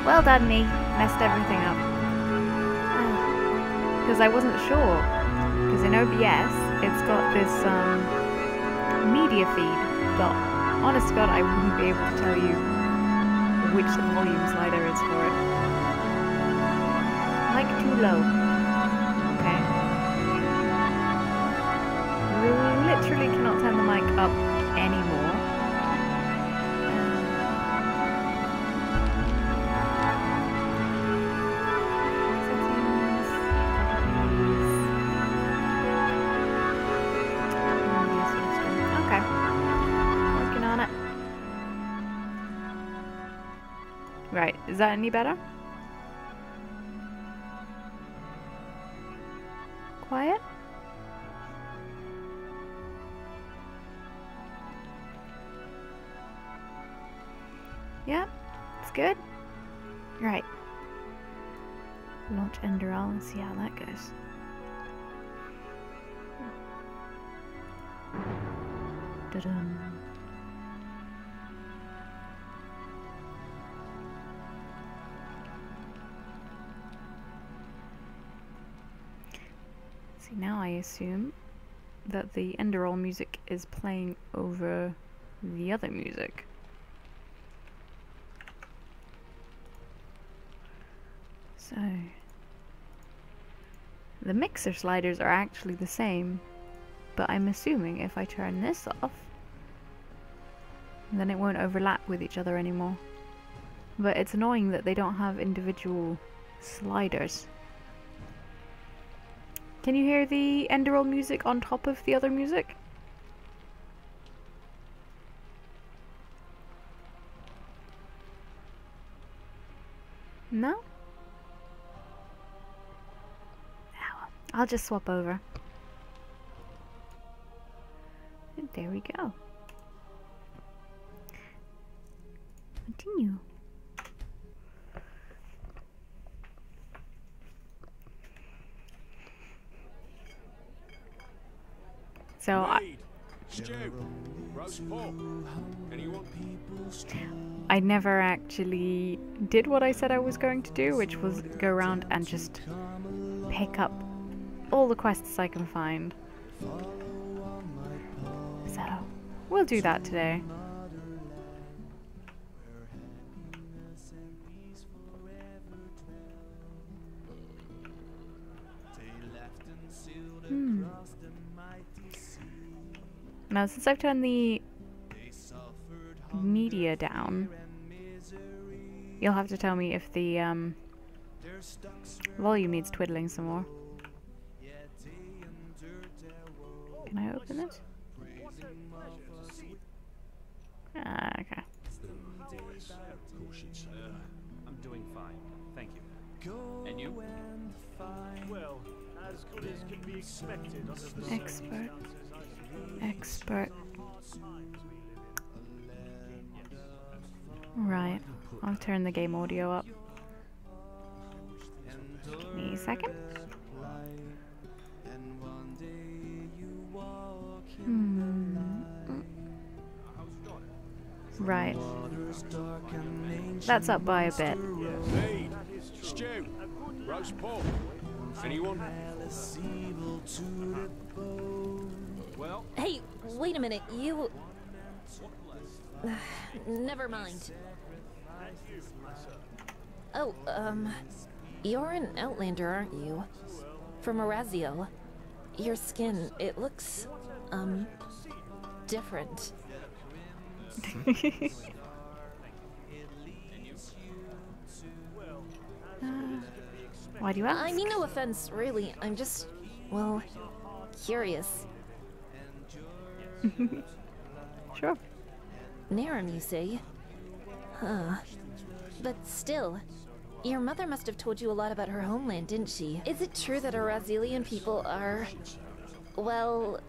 Well done, me. Messed everything up. Because I wasn't sure. Because in OBS, it's got this media feed, but honest to God, I wouldn't be able to tell you which the volume slider is for it. Mic too low. Okay. Literally cannot turn the mic up anymore. Right, is that any better? Quiet? Yeah, it's good. Right. Launch Enderal and see how that goes. Da-dum. Now I assume that the Enderal music is playing over the other music. So the mixer sliders are actually the same, but I'm assuming if I turn this off, then it won't overlap with each other anymore. But it's annoying that they don't have individual sliders. Can you hear the Enderal music on top of the other music? No? I'll just swap over. And there we go. Continue. So I never actually did what I said I was going to do, which was go around and just pick up all the quests I can find. So we'll do that today. Now, since I've turned the media down, you'll have to tell me if the volume needs twiddling some more. Can I open it? Okay. I'm doing fine, thank you. And you? Well, as good as can be expected under the Expert. Expert. Right. I'll turn the game audio up. Give me a second. Right. That's up by a bit. Hey, stew, roast pork. Anyone? Well, hey, wait a minute, you... Never mind. Oh, you're an Outlander, aren't you? From Orazio. Your skin, it looks, different. Why do you ask? I mean no offense, really. I'm just, well, curious. Sure. Narum, you say? Huh. But still, your mother must have told you a lot about her homeland, didn't she? Is it true that Orazilian people are, well,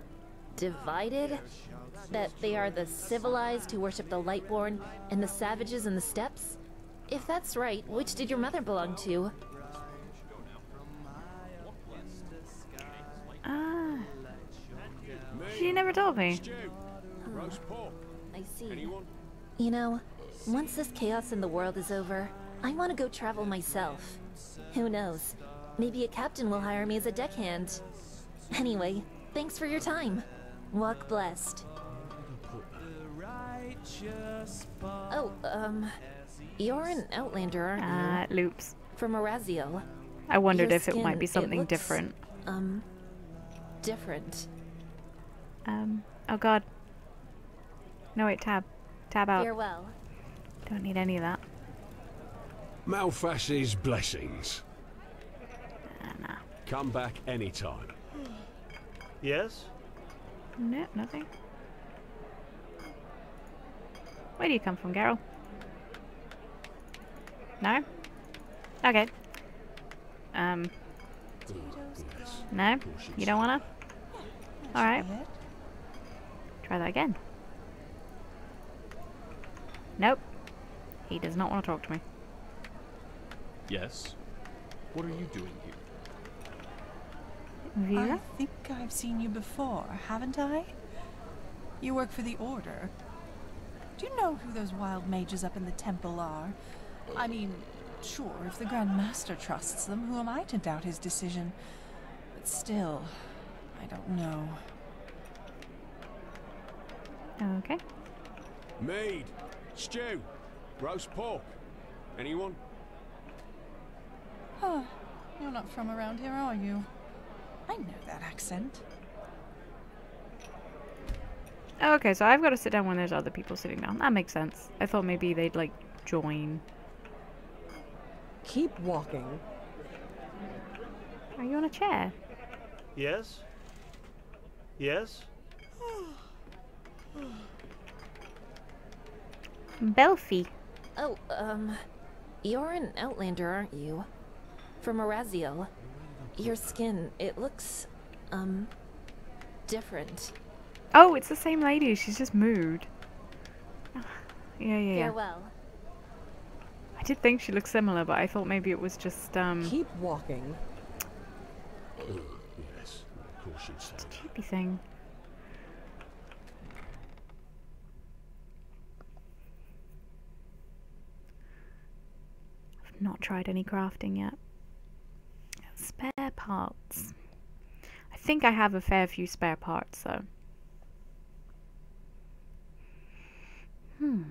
divided? That they are the civilized who worship the Lightborn and the savages in the steppes? If that's right, which did your mother belong to? Ah. She never told me. I see. You know, once this chaos in the world is over, I want to go travel myself. Who knows? Maybe a captain will hire me as a deckhand. Anyway, thanks for your time. Walk blessed. Oh, you're an outlander, aren't you? Loops. From Araziel. I wondered Your if it might be skin, something looks, different. Different. Oh god. No, wait, tab. Tab out. Farewell. Don't need any of that. Malphas's blessings. Nah. Come back anytime. Yes? No, nothing. Where do you come from, Geralt? No? Okay. No? You don't wanna? Alright. Try that again. Nope. He does not want to talk to me. Yes? What are you doing here? Vera? I think I've seen you before, haven't I? You work for the Order. Do you know who those wild mages up in the temple are? I mean, sure, if the Grand Master trusts them, who am I to doubt his decision? But still, I don't know. Okay. Mead, stew, roast pork. Anyone? Huh. You're not from around here, are you? I know that accent. Oh, okay, so I've got to sit down when there's other people sitting down. That makes sense. I thought maybe they'd, like, join. Keep walking. Are you on a chair? Yes? Yes? Belfie. Oh, you're an outlander, aren't you? From Araziel. Your skin, it looks, different. Oh, it's the same lady. She's just moved. Yeah. Farewell. I did think she looked similar, but I thought maybe it was just, Keep walking. Yes, of course you'd say. cheapy thing. I've not tried any crafting yet. Spare parts. I think I have a fair few spare parts, though. Do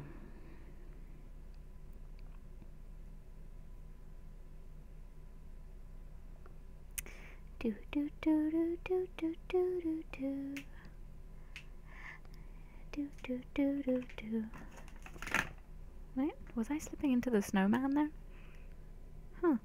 do do do do do do do do do do do do. Wait, was I slipping into the snowman there? Huh.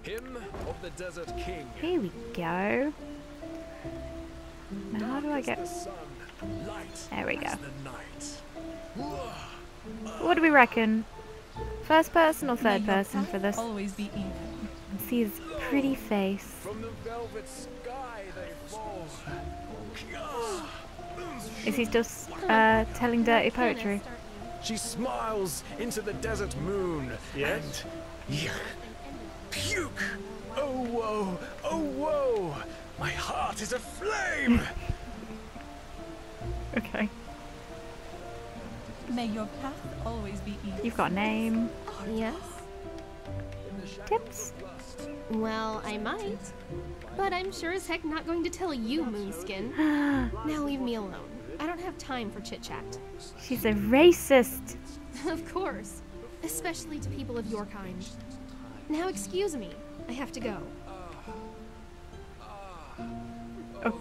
Hymn of the Desert King. Here we go. Now how do I get... There we go. What do we reckon? First person or third person for this? Always be even. Let's see his pretty face. From the velvet sky they fall. Is he just telling dirty poetry? She smiles into the desert moon. Yes? And puke! Oh woe! Oh woe! My heart is aflame! Okay. May your path always be easy. You've got a name. Yes? Tips? Well, I might. But I'm sure as heck not going to tell you, Moonskin. Now leave me alone. I don't have time for chit-chat. She's a racist. Of course. Especially to people of your kind. Now excuse me. I have to go. Oh.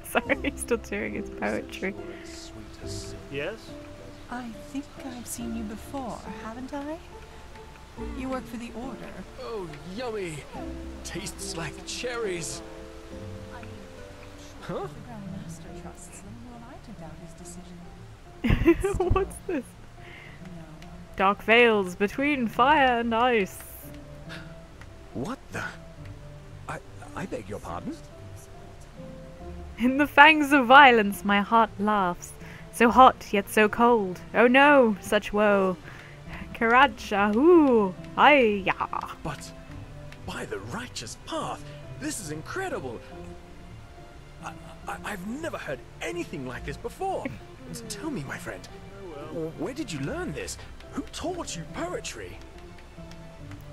Sorry, he's still doing his poetry. Yes? I think I've seen you before, haven't I? You work for the Order. Oh, yummy! Tastes like cherries. Huh? The Grand Master trusts them. Who am I to doubt his decision? What's this? Dark veils between fire and ice. What the? I beg your pardon? In the fangs of violence my heart laughs. So hot, yet so cold. Oh no, such woe. Karacha. Ooh. Hiya. But by the righteous path, this is incredible. I've never heard anything like this before. Tell me, my friend, where did you learn this? Who taught you poetry?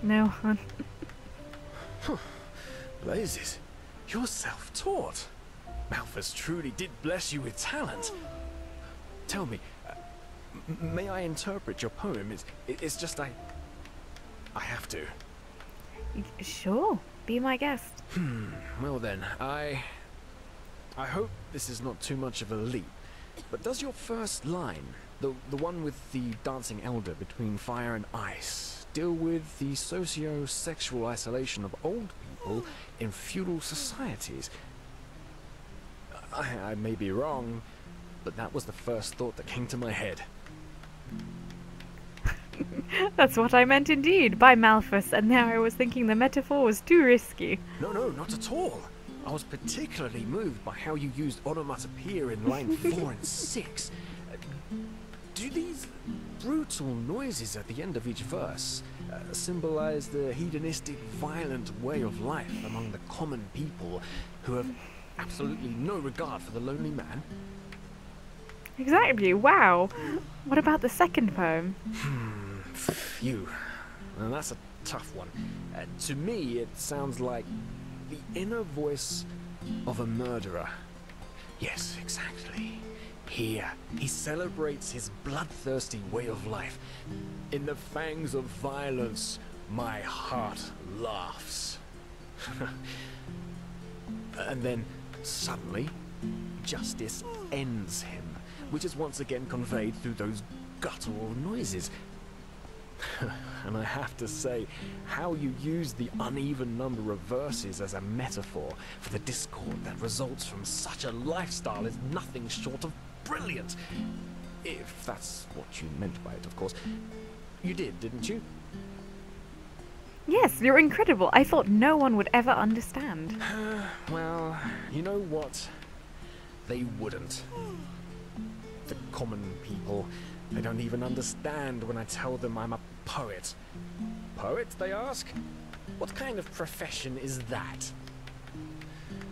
No one. Blazes, you're self-taught. Malthus truly did bless you with talent. Tell me, may I interpret your poem? It's just I have to. Sure. Be my guest. Well then, I hope this is not too much of a leap. But does your first line, the one with the dancing elder between fire and ice, deal with the socio-sexual isolation of old people in feudal societies? I may be wrong, but that was the first thought that came to my head. That's what I meant indeed, by Malthus, and now I was thinking the metaphor was too risky. No, not at all. I was particularly moved by how you used onomatopoeia in line 4 and 6. Do these brutal noises at the end of each verse symbolize the hedonistic, violent way of life among the common people who have absolutely no regard for the lonely man? Exactly, wow. What about the second poem? Phew. Well, that's a tough one. To me, it sounds like the inner voice of a murderer. Yes, exactly. Here, he celebrates his bloodthirsty way of life. In the fangs of violence, my heart laughs. And then, suddenly, justice ends him, which is once again conveyed through those guttural noises. And I have to say, how you use the uneven number of verses as a metaphor for the discord that results from such a lifestyle is nothing short of brilliant. If that's what you meant by it, of course. You did, didn't you? Yes, you're incredible. I thought no one would ever understand. Well, you know what? They wouldn't. The common people, they don't even understand when I tell them I'm a poet. Poet, they ask? What kind of profession is that?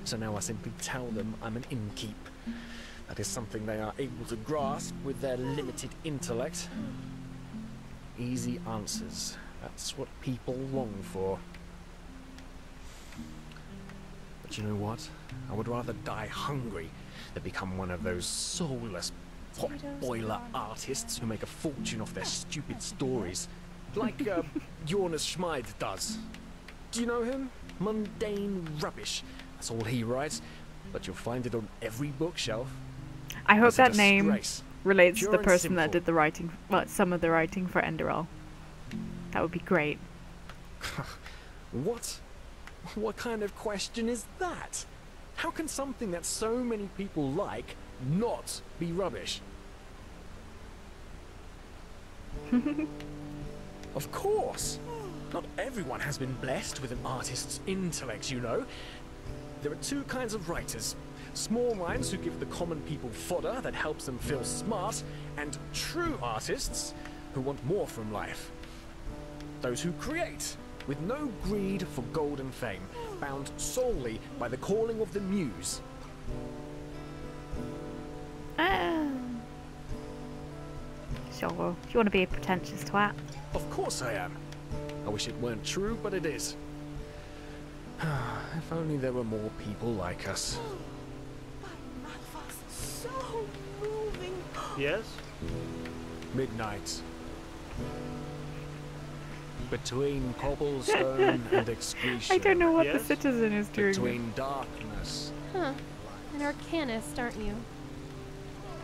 So now I simply tell them I'm an innkeep. That is something they are able to grasp with their limited intellect. Easy answers. That's what people long for. But you know what? I would rather die hungry than become one of those soulless pot-boiler artists who make a fortune off their stupid stories. Like Jonas Schmid does. Do you know him? Mundane rubbish. That's all he writes. But you'll find it on every bookshelf. I hope It's a that name disgrace. relates to Pure the and person that simple. did the writing, well, some of the writing for Enderal. That would be great. What kind of question is that? How can something that so many people like not be rubbish? Of course! Not everyone has been blessed with an artist's intellect, you know. There are two kinds of writers. Small minds who give the common people fodder that helps them feel smart, and true artists who want more from life. Those who create, with no greed for gold and fame, bound solely by the calling of the muse. Sure, if you want to be a pretentious twat. Of course I am. I wish it weren't true, but it is. If only there were more people like us. So moving. Yes? Midnight. Between cobblestone and excretion. I don't know what the Yes? citizen is doing. Between darkness. Huh. An arcanist, aren't you?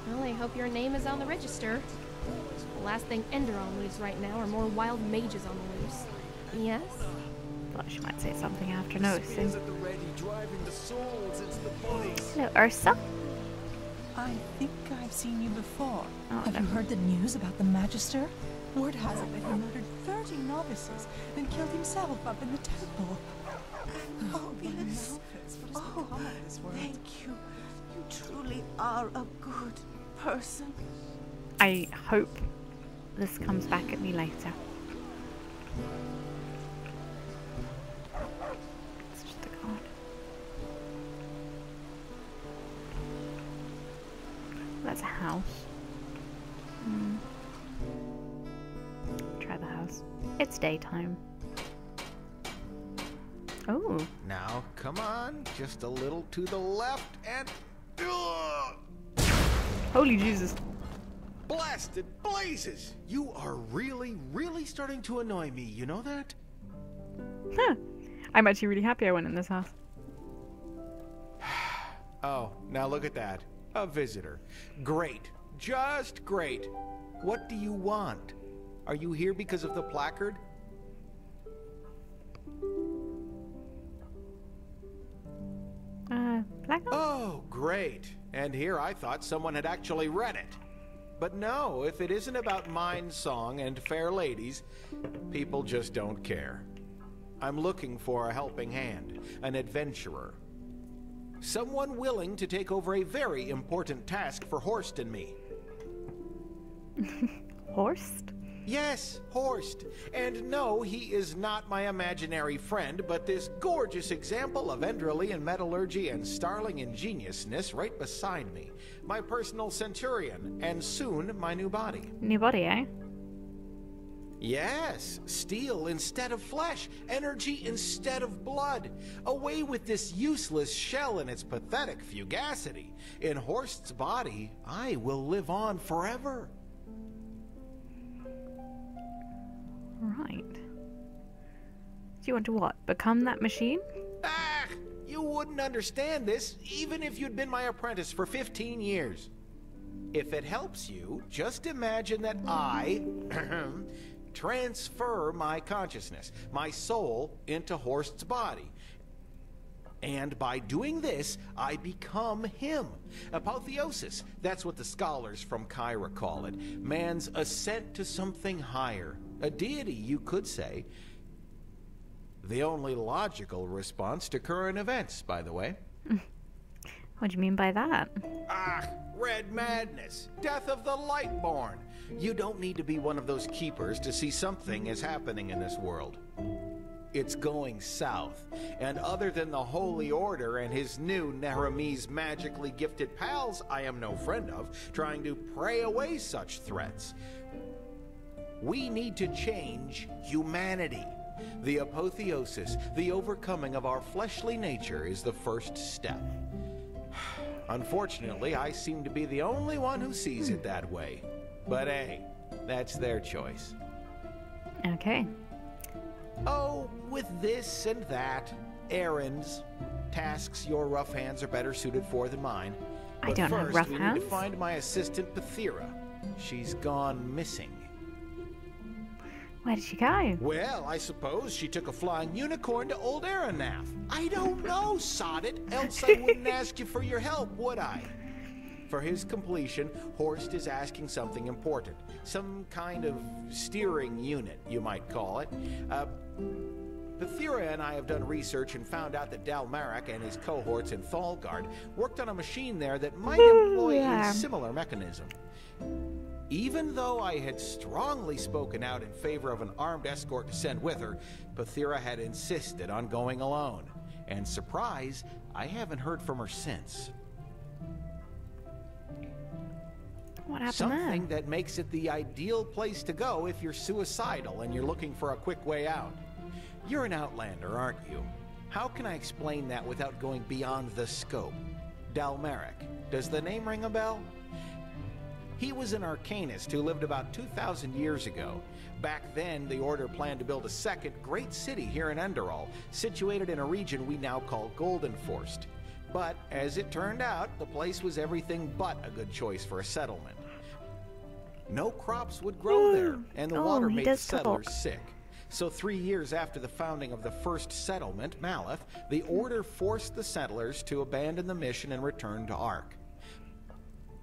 Well, I hope your name is on the register. The last thing Enderal needs right now are more wild mages on the loose. Yes? Well, she might say something after noticing. Spears at the ready, driving the swords into the bodies. Hello, Ursa. I think I've seen you before. Oh, Have no. you heard the news about the Magister? Word has it that he murdered 30 novices, then killed himself up in the temple. Oh, yes. Malthus, what has Oh, become of this world? thank you. You truly are a good person. I hope this comes back at me later. It's just a card. That's a house. Try the house. It's daytime. Oh. Now, come on, just a little to the left and... Holy Jesus. Blasted blazes! You are really, really starting to annoy me, you know that? Huh. I'm actually really happy I went in this house. Oh, now look at that. A visitor. Great. Just great. What do you want? Are you here because of the placard? Placard? Oh, great. And here I thought someone had actually read it. But no, if it isn't about mine song and fair ladies, people just don't care. I'm looking for a helping hand, an adventurer. Someone willing to take over a very important task for Horst and me. Horst? Yes, Horst. And no, he is not my imaginary friend, but this gorgeous example of Enderalian metallurgy and starling ingeniousness right beside me. My personal centurion, and soon my new body. New body, eh? Yes, steel instead of flesh, energy instead of blood. Away with this useless shell and its pathetic fugacity. In Horst's body, I will live on forever. Right. Do you want to what? Become that machine? Ah! You wouldn't understand this, even if you'd been my apprentice for 15 years. If it helps you, just imagine that I transfer my consciousness, my soul, into Horst's body. And by doing this, I become him. Apotheosis, that's what the scholars from Kyra call it. Man's ascent to something higher. A deity, you could say. The only logical response to current events, by the way. What do you mean by that? Ah, red madness. Death of the Lightborn. You don't need to be one of those keepers to see something is happening in this world. It's going south, and other than the Holy Order and his new Nehramese magically gifted pals I am no friend of, trying to pray away such threats. We need to change humanity. The apotheosis, the overcoming of our fleshly nature, is the first step. Unfortunately, I seem to be the only one who sees it that way. But hey, that's their choice. Okay. Oh, with this and that, errands, tasks your rough hands are better suited for than mine. But I don't have rough first, we hands. need to find my assistant, Pathira. She's gone missing. Where did she go? Well, I suppose she took a flying unicorn to old Aranaf. I don't know, sod it, else I wouldn't ask you for your help, would I? For his completion, Horst is asking something important. Some kind of steering unit, you might call it. Pathira and I have done research and found out that Dalmarak and his cohorts in Thalgard worked on a machine there that might employ a similar mechanism. Even though I had strongly spoken out in favor of an armed escort to send with her, Pathira had insisted on going alone. And surprise, I haven't heard from her since. What happened Something that makes it the ideal place to go if you're suicidal and you're looking for a quick way out. You're an outlander, aren't you? How can I explain that without going beyond the scope? Dalmarak. Does the name ring a bell? He was an arcanist who lived about 2,000 years ago. Back then, the Order planned to build a second great city here in Enderal, situated in a region we now call Goldenforst. But, as it turned out, the place was everything but a good choice for a settlement. No crops would grow there, and the water made the settlers sick. So 3 years after the founding of the first settlement, Maleth, the Order forced the settlers to abandon the mission and return to Ark.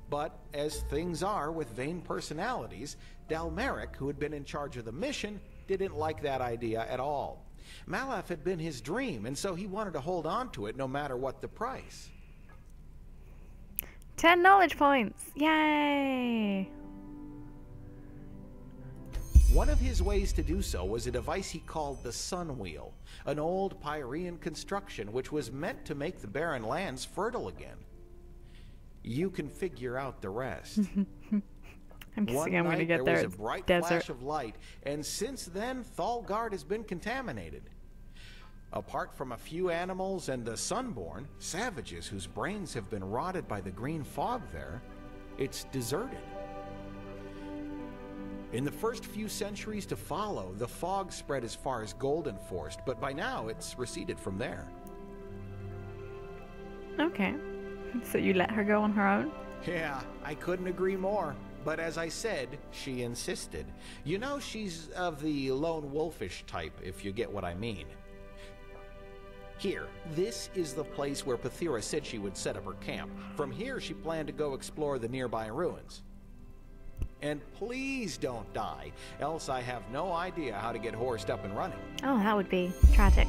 But, as things are with vain personalities, Dalmarak, who had been in charge of the mission, didn't like that idea at all. Maleth had been his dream, and so he wanted to hold on to it no matter what the price. 10 knowledge points! Yay! One of his ways to do so was a device he called the Sun Wheel, an old Pyrean construction which was meant to make the barren lands fertile again. You can figure out the rest. I'm guessing I'm going to get there there. was a bright Desert. flash of light, and since then, Thalgard has been contaminated. Apart from a few animals and the Sunborn, savages whose brains have been rotted by the green fog there, it's deserted. In the first few centuries to follow, the fog spread as far as Golden Forest, but by now it's receded from there. Okay. So you let her go on her own? Yeah, I couldn't agree more. But as I said, she insisted. You know, she's of the lone wolfish type, if you get what I mean. Here, this is the place where Pathira said she would set up her camp. From here, she planned to go explore the nearby ruins. And please don't die, else I have no idea how to get Horst up and running. Oh, that would be tragic.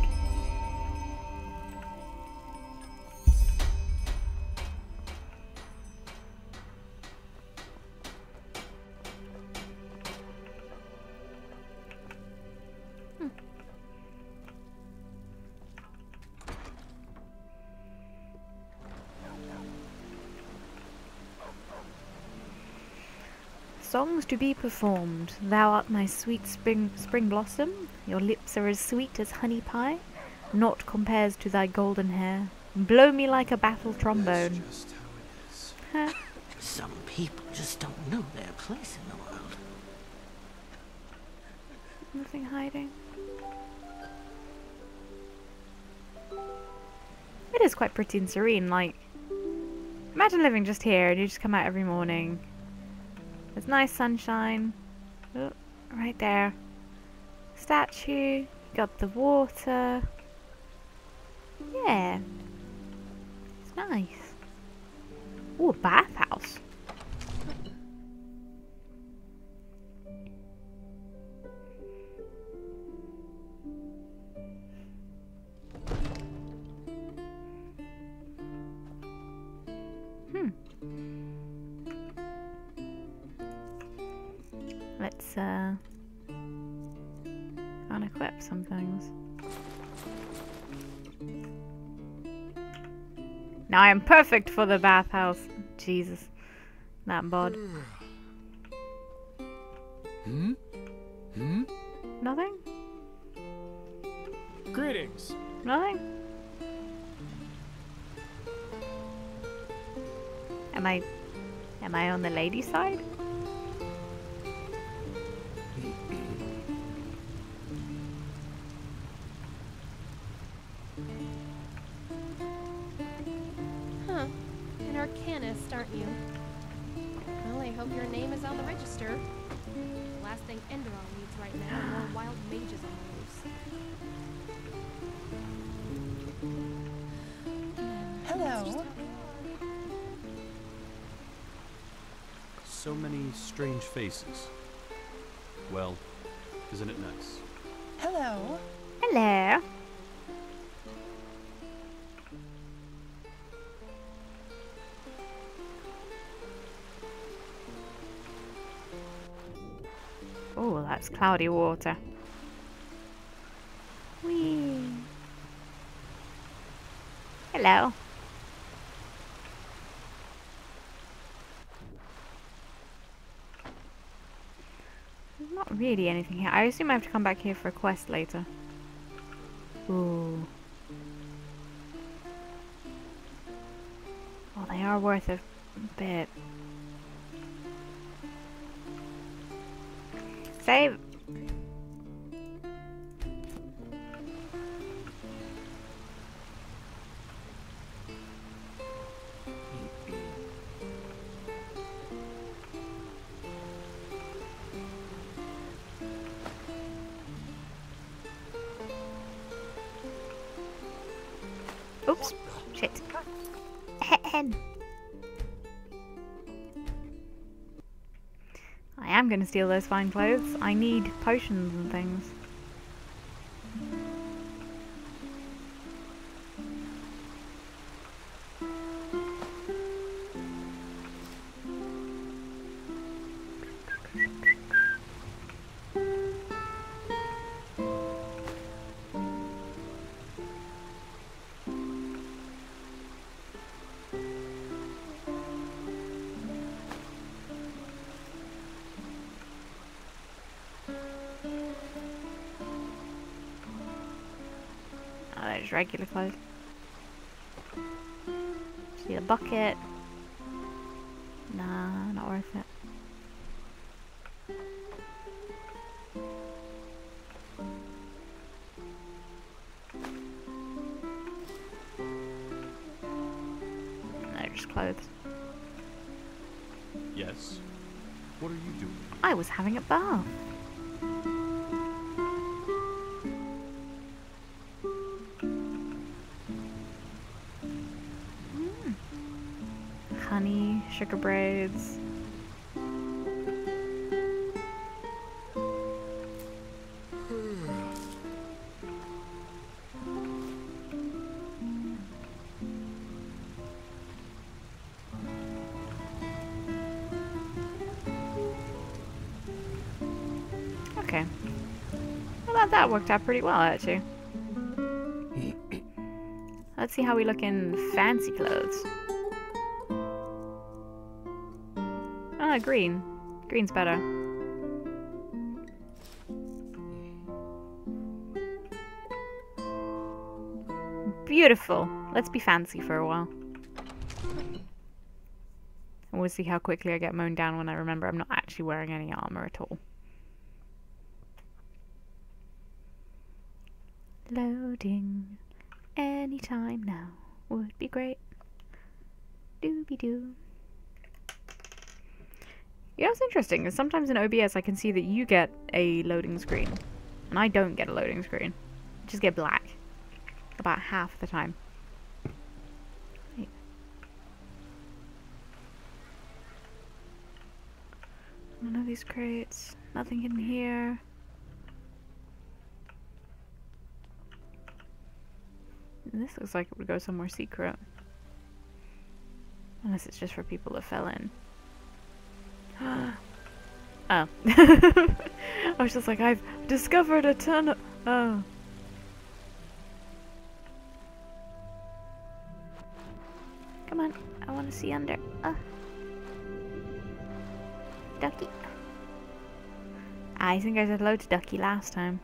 Songs to be performed. Thou art my sweet spring blossom. Your lips are as sweet as honey pie. Naught compares to thy golden hair. Blow me like a battle trombone. That's just how it is. Some people just don't know their place in the world. Nothing hiding. It is quite pretty and serene. Like, imagine living just here and you just come out every morning. There's nice sunshine. Oh, right there. Statue. Got the water. Yeah. It's nice. Ooh, a bathhouse. Let's unequip some things. Now I am perfect for the bathhouse. Jesus. That bod. Nothing? Greetings. Nothing? Am I on the lady side? Huh. An arcanist, aren't you? Well, I hope your name is on the register. The last thing Enderal needs right now are more wild mages on the loose. Hello. So many strange faces. Well, isn't it nice? Hello. Hello. Oh, that's cloudy water. Whee. Hello. There's not really anything here. I assume I have to come back here for a quest later. Ooh. Oh, they are worth a bit. Save. Oops. Shit. Ahem. I am going to steal those fine clothes. I need potions and things. just regular clothes. Just need a bucket. Nah, not worth it. No, just clothes. Yes. What are you doing here? I was having a bath. Honey, sugar braids. Okay. Well, that worked out pretty well, actually. Let's see how we look in fancy clothes. Ah, green. Green's better. Beautiful. Let's be fancy for a while. And we'll see how quickly I get mown down when I remember I'm not actually wearing any armor at all. Loading. Anytime now would be great. Doobie-doo. You know what's interesting is sometimes in OBS I can see that you get a loading screen. And I don't get a loading screen. I just get black. About half the time. Wait. None of these crates. Nothing in here. This looks like it would go somewhere secret. Unless it's just for people that fell in. Oh. I was just like, I've discovered a ton of... Oh. Come on, I want to see under. Ducky. I think I said hello to Ducky last time.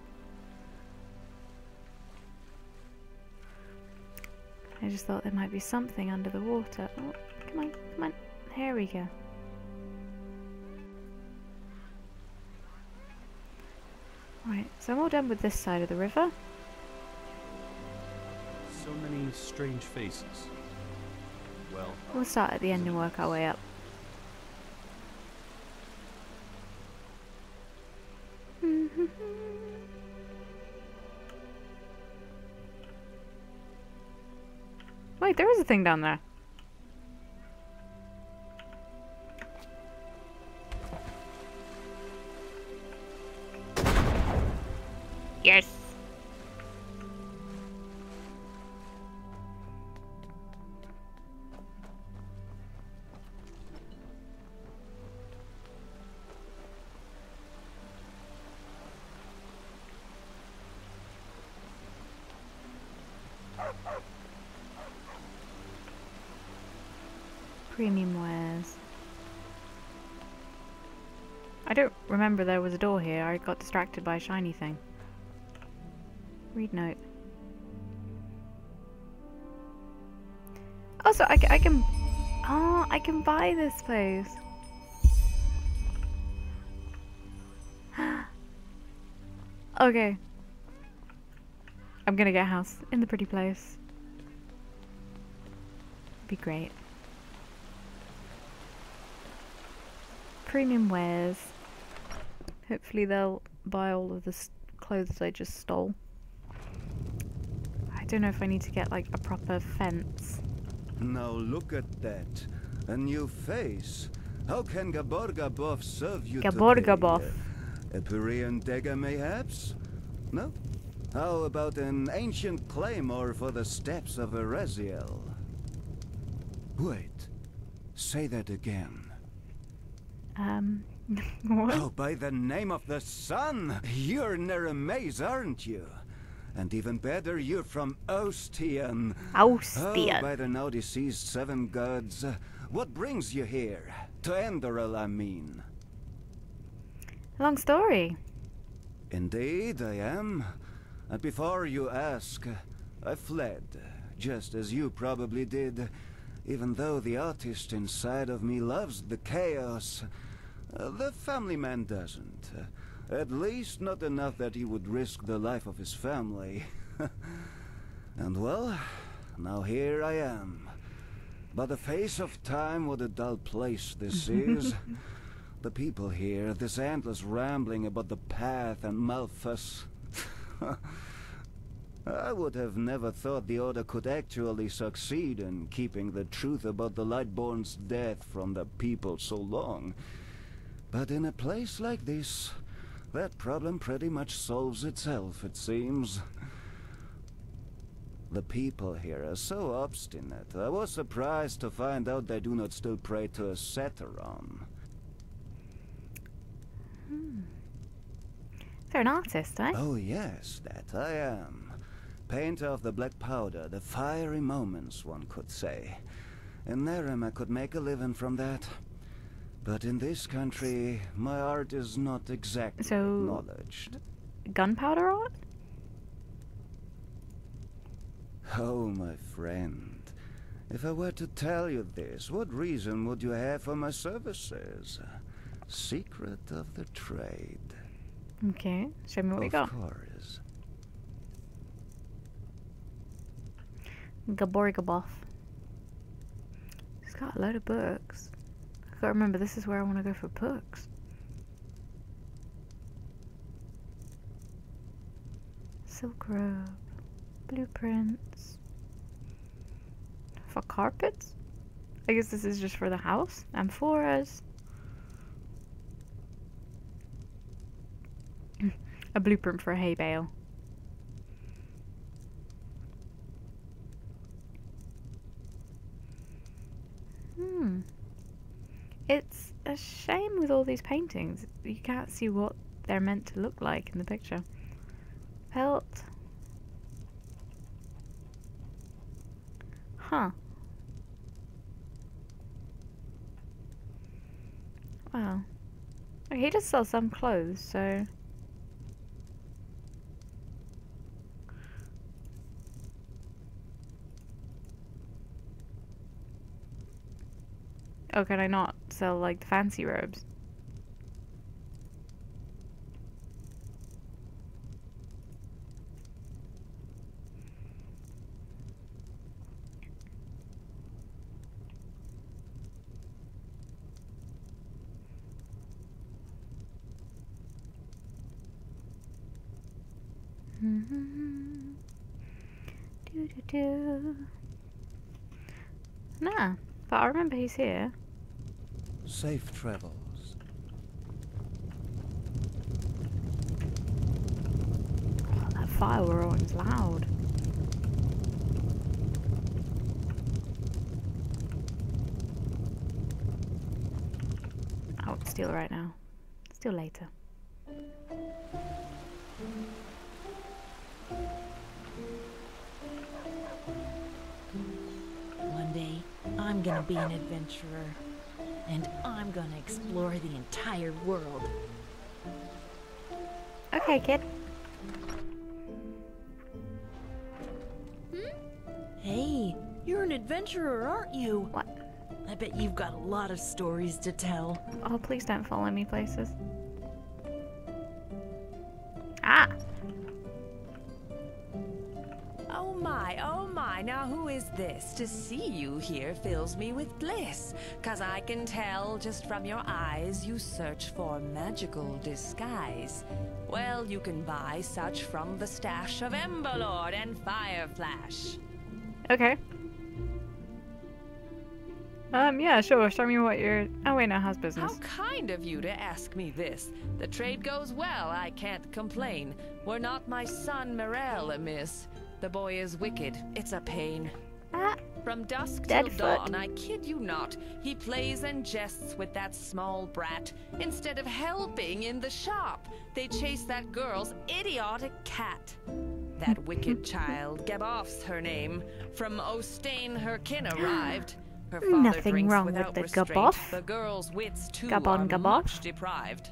I just thought there might be something under the water. Oh, come on, come on. There we go. Right, so I'm all done with this side of the river. So many strange faces. Well, We'll start at the end and work our way up. Wait, there is a thing down there. Yes. Premium wares. I don't remember there was a door here. I got distracted by a shiny thing. Read note. Oh, so I can... Oh, I can buy this place. Okay. I'm gonna get a house in the pretty place. Be great. Premium wares. Hopefully they'll buy all of the clothes I just stole. I don't know if I need to get like a proper fence. Now look at that. A new face. How can Gaborgabov serve you Gaborgabov. today? A Pyrean dagger mayhaps? No? How about an ancient claymore for the steppes of Eraziel? Wait. Say that again. What? Oh, by the name of the sun! You're Neremaze, aren't you? And even better, you're from Ostian. Ostian. Oh, by the now deceased seven gods. What brings you here? To Enderal, I mean. Long story. Indeed, I am. And before you ask, I fled, just as you probably did. Even though the artist inside of me loves the chaos, the family man doesn't. At least not enough that he would risk the life of his family. And well, now here I am. By the face of time, what a dull place this is. The people here, this endless rambling about the path and Malthus. I would have never thought the Order could actually succeed in keeping the truth about the Lightborn's death from the people so long. But in a place like this, that problem pretty much solves itself, it seems. The people here are so obstinate. I was surprised to find out they do not still pray to a Satyron. They're an artist, eh? Oh yes, that I am. Painter of the black powder, the fiery moments, one could say. In Nehrim I could make a living from that. But in this country, my art is not exactly acknowledged. Gunpowder art? Oh, my friend. If I were to tell you this, what reason would you have for my services? Secret of the trade. Okay, show me what we got. Of course. Gaborgaboff. He's got a load of books. I can't remember, this is where I want to go for books. Silk robe. Blueprints. For carpets? I guess this is just for the house. Amphoras. A blueprint for a hay bale. It's a shame with all these paintings. You can't see what they're meant to look like in the picture. Pelt. Huh. Wow. Okay, he does sell some clothes, so... Oh, can I not sell, like, the fancy robes? Nah, but I remember he's here. Safe travels. Oh, that fire we're on is loud. I would steal right now. Steal later. One day, I'm gonna be an adventurer. And I'm gonna explore the entire world. Okay, kid. Hey, you're an adventurer, aren't you? What? I bet you've got a lot of stories to tell. Oh, please don't follow me places. Ah! Oh my, now who is this? To see you here fills me with bliss, 'cause I can tell just from your eyes you search for magical disguise. Well, you can buy such from the stash of Emberlord and Fireflash. Okay. Yeah, sure, show me what you're... Oh wait, no, how's business? How kind of you to ask me this. The trade goes well, I can't complain. Were not my son Merrill amiss. The boy is wicked, it's a pain. From dusk till dawn, I kid you not, he plays and jests with that small brat. Instead of helping in the shop, they chase that girl's idiotic cat. That wicked child, Gaboff's her name, from Ostain her kin arrived. Her father Nothing drinks wrong without with the restraint. Gaboff. The girl's wits too Gabon, are Gaboff. much deprived.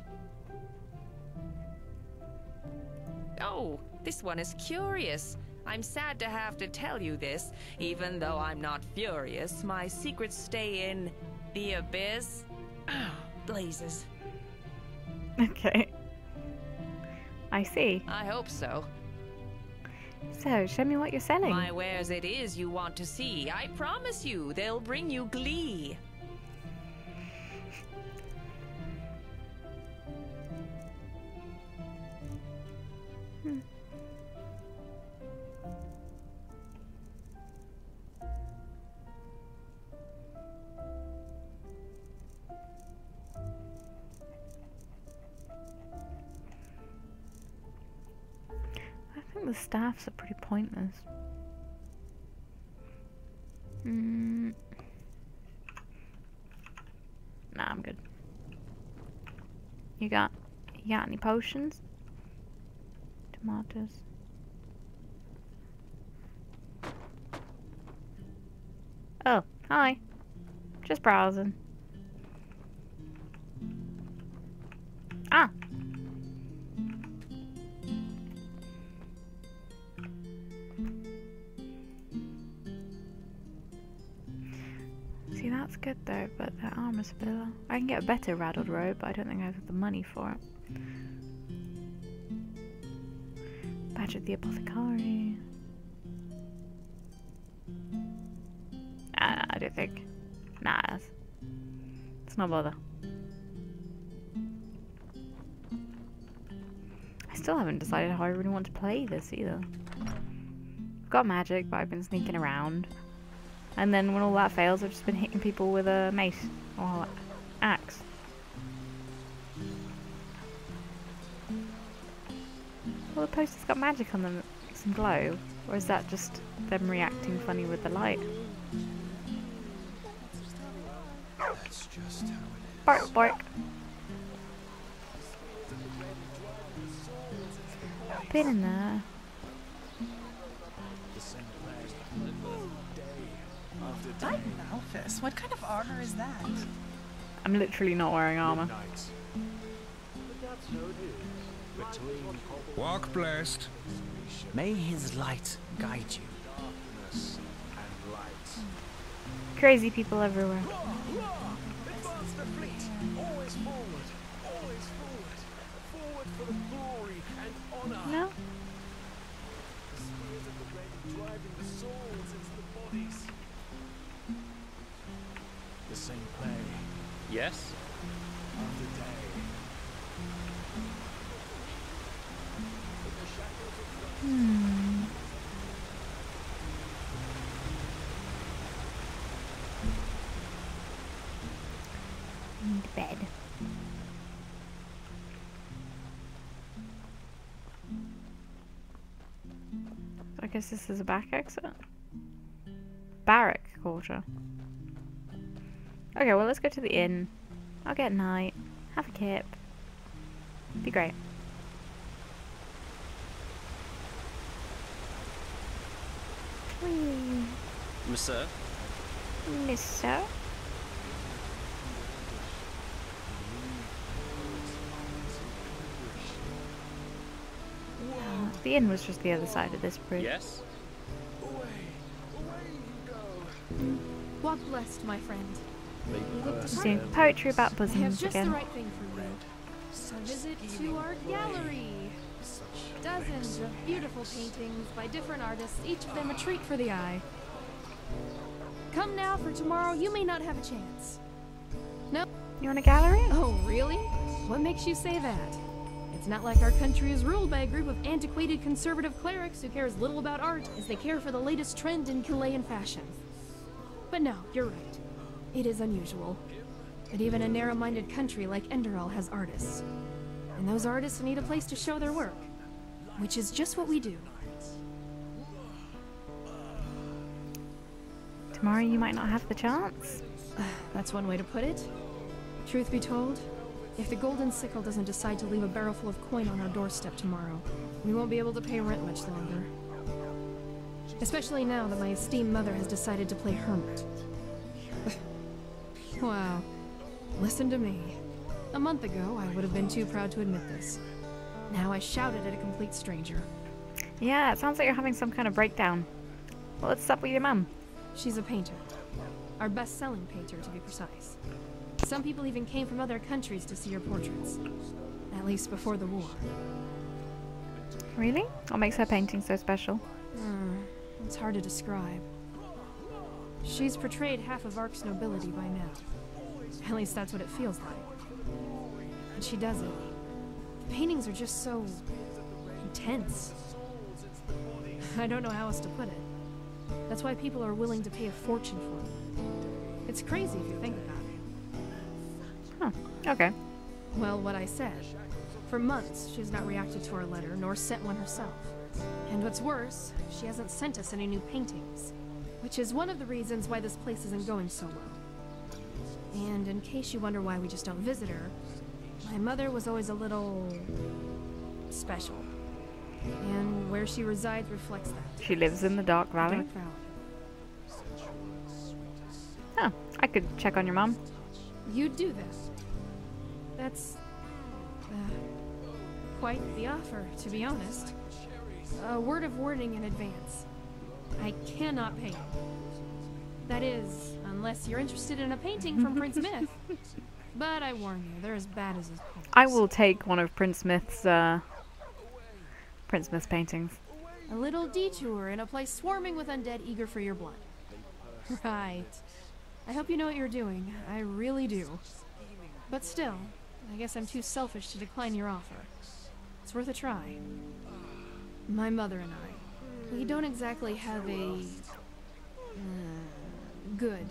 Oh, this one is curious. I'm sad to have to tell you this, even though I'm not furious. My secrets stay in the abyss. Blazes. Okay. I see. I hope so. So, show me what you're selling. My wares it is you want to see. I promise you, they'll bring you glee. I think the staffs are pretty pointless. Nah, I'm good. You got any potions? Tomatoes. Oh, hi. Just browsing. Ah. See, that's good though, but that armor's a bit low. I can get a better raddled robe, but I don't think I have the money for it. Badge of the Apothecary. I don't think. Nah, it's not bother. I still haven't decided how I really want to play this either. I've got magic, but I've been sneaking around. And then when all that fails, I've just been hitting people with a mace or axe. Well, the poster's got magic on them, makes them glow. Or is that just them reacting funny with the light? That's just how it is. Bark, bark. Been in there. Titan Alphys, what kind of armor is that? I'm literally not wearing armor. Walk blessed. May his light guide you. Darkness and light. Crazy people everywhere. Advance the fleet. Always forward. Always forward. Forward for the glory and honor. No? The spirit of the red driving the souls into the bodies. The same play. Yes? Of the day. Need bed. I guess this is a back exit. Barrack quarter. Okay, well let's go to the inn. I'll get night. Have a kip. Be great. Monsieur? Mister? The inn was just the other side of this bridge. Yes? Walk blessed, my friend. Seeing poetry about I have bosoms just again. the right thing for you. A visit to our gallery. Dozens of beautiful paintings by different artists, each of them a treat for the eye. Come now, for tomorrow you may not have a chance. No? You want a gallery? Oh, really? What makes you say that? It's not like our country is ruled by a group of antiquated conservative clerics who care as little about art as they care for the latest trend in Chilean fashion. But no, you're right. It is unusual. But even a narrow-minded country like Enderal has artists. And those artists need a place to show their work. Which is just what we do. Tomorrow you might not have the chance. That's one way to put it. Truth be told, if the Golden Sickle doesn't decide to leave a barrel full of coin on our doorstep tomorrow, we won't be able to pay rent much longer. Especially now that my esteemed mother has decided to play hermit. Wow. Listen to me. A month ago, I would have been too proud to admit this. Now I shout it at a complete stranger. Yeah, it sounds like you're having some kind of breakdown. What's up with your mum? She's a painter. Our best-selling painter, to be precise. Some people even came from other countries to see her portraits. At least before the war. Really? What makes her painting so special? It's hard to describe. She's portrayed half of Ark's nobility by now. At least that's what it feels like. And she does it. The paintings are just so intense. I don't know how else to put it. That's why people are willing to pay a fortune for it. It's crazy if you think about it. Huh, okay. Well, what I said. For months, she's not reacted to our letter, nor sent one herself. And what's worse, she hasn't sent us any new paintings. Which is one of the reasons why this place isn't going so well. And in case you wonder why we just don't visit her, my mother was always a little special. And where she resides reflects that. She lives in the Dark Valley? Dark Valley. Oh, I could check on your mum. You'd do that. That's quite the offer, to be honest. A word of warning in advance. I cannot paint. That is, unless you're interested in a painting from Prince Smith. But I warn you, they're as bad as his poems. I will take one of Prince Smith's paintings. A little detour in a place swarming with undead eager for your blood. Right. I hope you know what you're doing. I really do. But still, I guess I'm too selfish to decline your offer. It's worth a try. My mother and I, we don't exactly have a good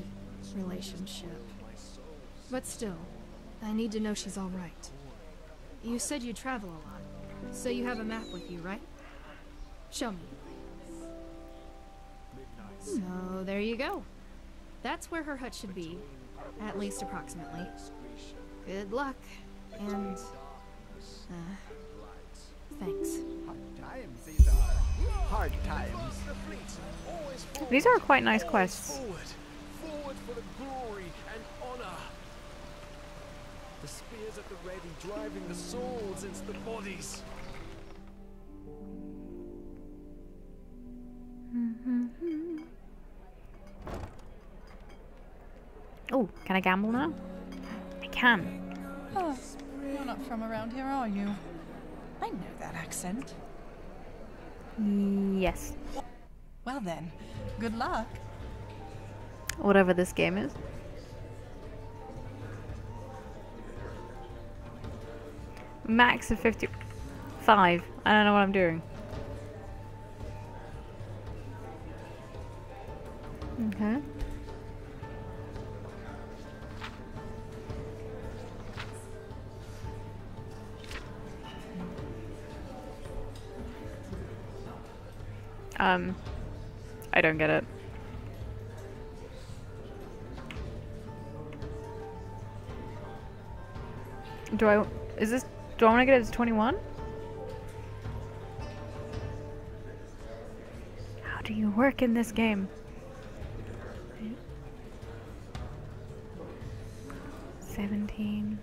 relationship. But still, I need to know she's all right. You said you travel a lot, so you have a map with you, right? Show me. So there you go. That's where her hut should be, at least approximately. Good luck, and thanks. Hard times. These are quite nice quests. Forward for the glory and honor. The spears at the ready, driving the swords into the bodies. Oh, can I gamble now? I can. Oh, you're not from around here, are you? I know that accent. Yes. Well then, good luck. Whatever this game is. Max of 55. I don't know what I'm doing. Okay. I don't get it. Do I want to get it to 21? How do you work in this game? 17.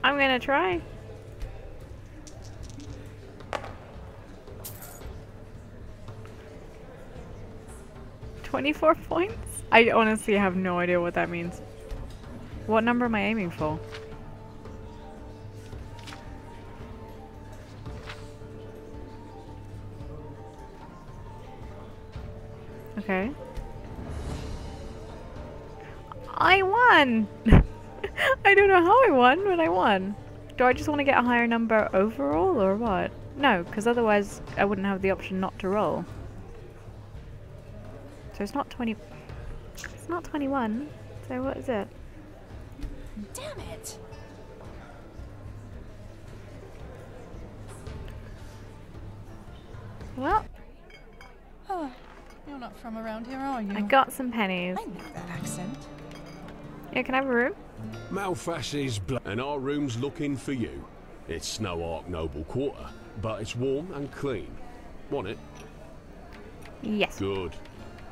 I'm gonna try. $24 points? I honestly have no idea what that means. What number am I aiming for? Okay. I won! I don't know how I won, but I won. Do I just want to get a higher number overall, or what? No, because otherwise I wouldn't have the option not to roll. So it's not 20... It's not 21. So what is it? Damn it! Well... Oh, you're not from around here, are you? I got some pennies. I know that accent. Yeah, can I have a room? Malfash is and our room's looking for you. It's no Ark Noble quarter, but it's warm and clean. Want it? Yes. Good.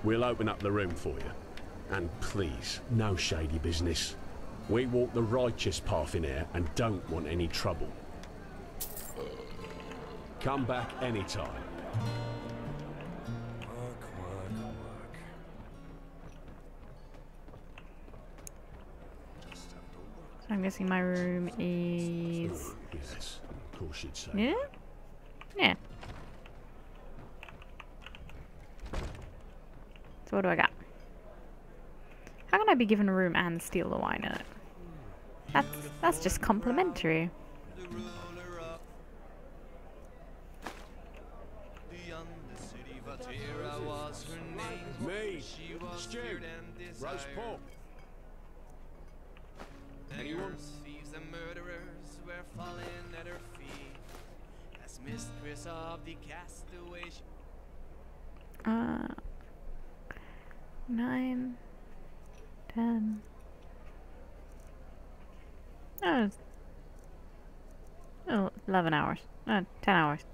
We'll open up the room for you. And please, no shady business. We walk the righteous path in here and don't want any trouble. Come back anytime. So I'm guessing my room is... Yes, of course you'd say. Yeah? Yeah. So what do I got? How can I be given a room and steal the wine in it? That's just complimentary. Me, stew, roast pork. Anyone? Thieves and murderers were falling at her feet. As mistress of the castaway. 9, 10. Oh, 11 hours. 10 hours.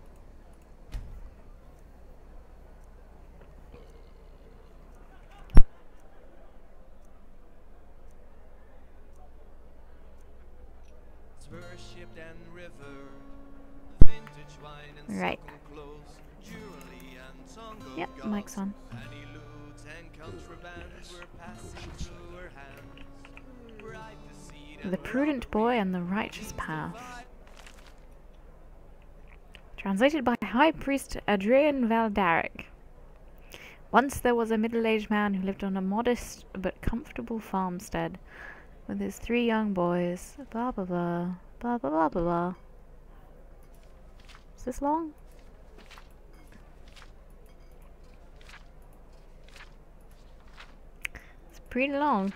Worshipped and river, vintage wine and right. clothes, jewelry and tongue Yep, mic's on. penny loot and contraband were passing through her hands. Bright deceit The prudent boy and the righteous path. Translated by High Priest Adrian Valdaric. Once there was a middle-aged man who lived on a modest but comfortable farmstead with his 3 young boys. Blah blah blah. Blah blah blah blah blah. Is this long? It's pretty long.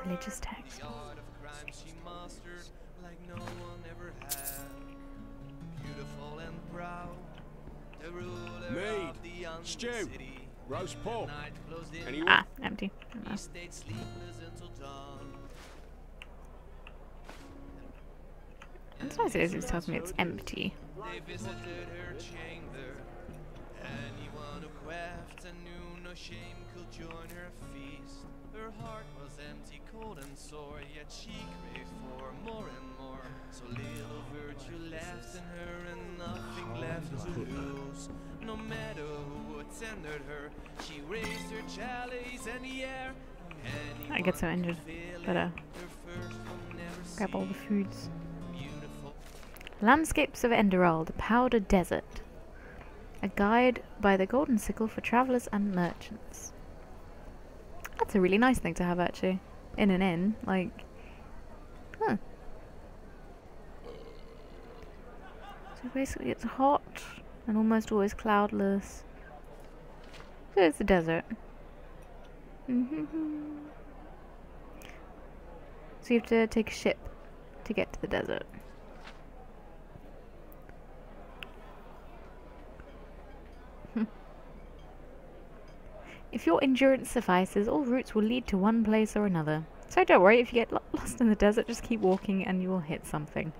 Religious text. the art of crime she mastered like no one ever had. Beautiful and proud, the ruler Mead, of the young stew, city. roast pork. Night closed in. Anyone? Ah, empty. He stayed sleepless until dawn. It's nice it tells me it's empty. They visited her chamber. Anyone who quaffed and knew no shame could join her feast. Her heart was empty, cold and sore, yet she craved for more and more. So little virtue left in her and nothing left to lose. No matter who attended her, she raised her chalice in the air. I get so injured. Better grab all the foods. Landscapes of Enderal, the Powdered Desert. A guide by the Golden Sickle for travellers and merchants. That's a really nice thing to have, actually. In an inn, like... Huh. So basically it's hot and almost always cloudless. So it's a desert. So you have to take a ship to get to the desert. If your endurance suffices, all routes will lead to one place or another. So don't worry, if you get lost in the desert, just keep walking and you will hit something.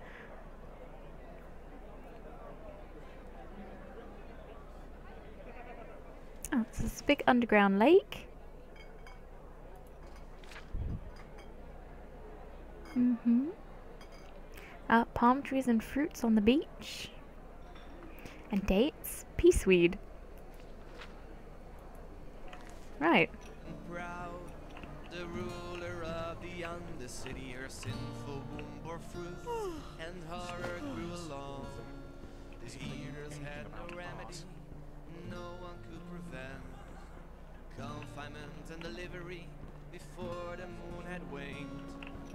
Oh, it's this big underground lake. Palm trees and fruits on the beach. And dates, peaceweed. Right. Proud, the ruler of the undercity, her sinful womb bore fruit, and horror grew along. The years had no remedy, no one could prevent confinement and delivery before the moon had waned.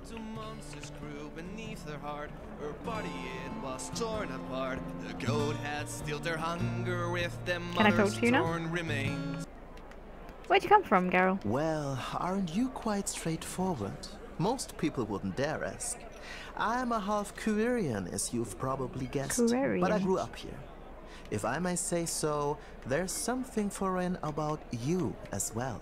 2 monsters grew beneath her heart, her body it was torn apart. The goat had stilled her hunger with them mother's torn remains. Where'd you come from, Geralt? Well, aren't you quite straightforward? Most people wouldn't dare ask. I'm a half Quirian, as you've probably guessed, but I grew up here. If I may say so, there's something foreign about you as well.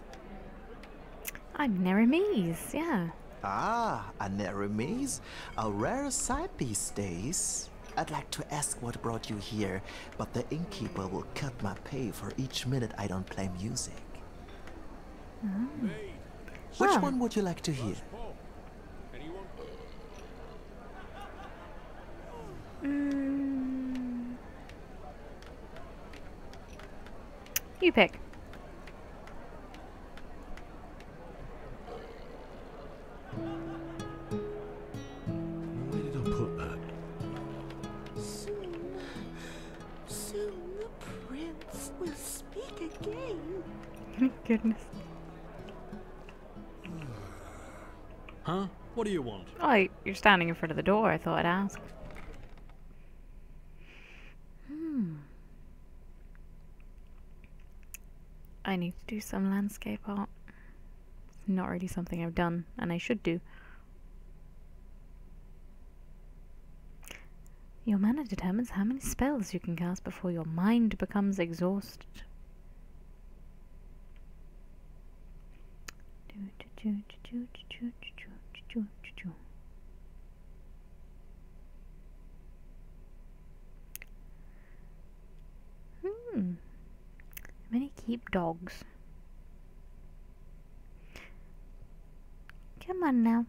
I'm Neremes, yeah. Ah, a Neremes? A rare sight these days. I'd like to ask what brought you here, but the innkeeper will cut my pay for each minute I don't play music. Which one would you like to hear? You pick. Where did I put that? Soon the prince will speak again. Goodness. Huh? What do you want? Oh, you're standing in front of the door. I thought I'd ask. I need to do some landscape art. It's not really something I've done, and I should do. Your mana determines how many spells you can cast before your mind becomes exhausted. Many keep dogs. Come on now.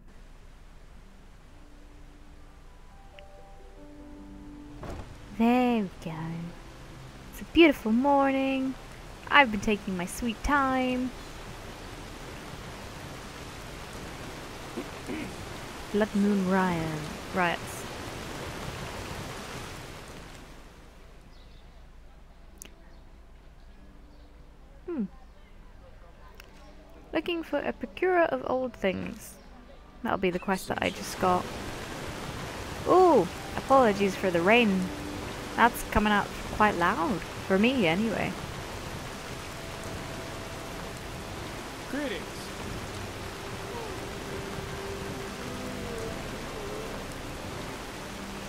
There we go. It's a beautiful morning. I've been taking my sweet time. Blood Moon riots. Looking for a procurer of old things. That'll be the quest that I just got. Ooh, apologies for the rain. That's coming out quite loud. For me, anyway. Greetings.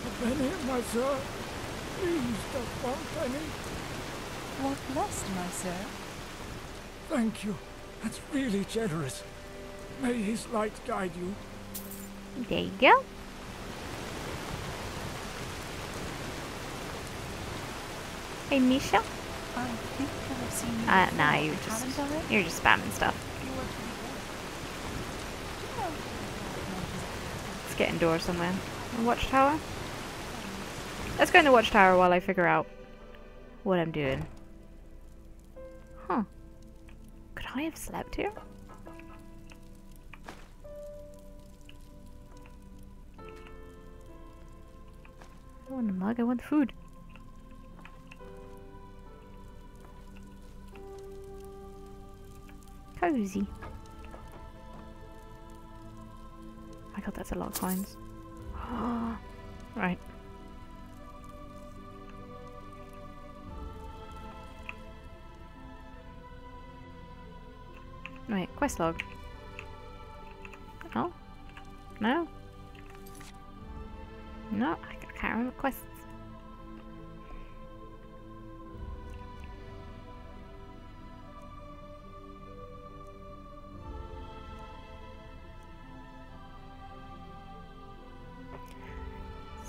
A penny, my sir. Please, just one penny. What blessed, my sir? Thank you. That's really generous. May his light guide you. There you go. Hey, Misha. I think I've seen you. Nah, you're just spamming stuff. Let's get indoors somewhere. A watchtower? Let's go in the watchtower while I figure out what I'm doing. Huh. Could I have slept here? I don't want a mug, I want food. Cozy. My god, that's a lot of coins. Right. Wait, quest log. Oh? No? No, I can't remember quests.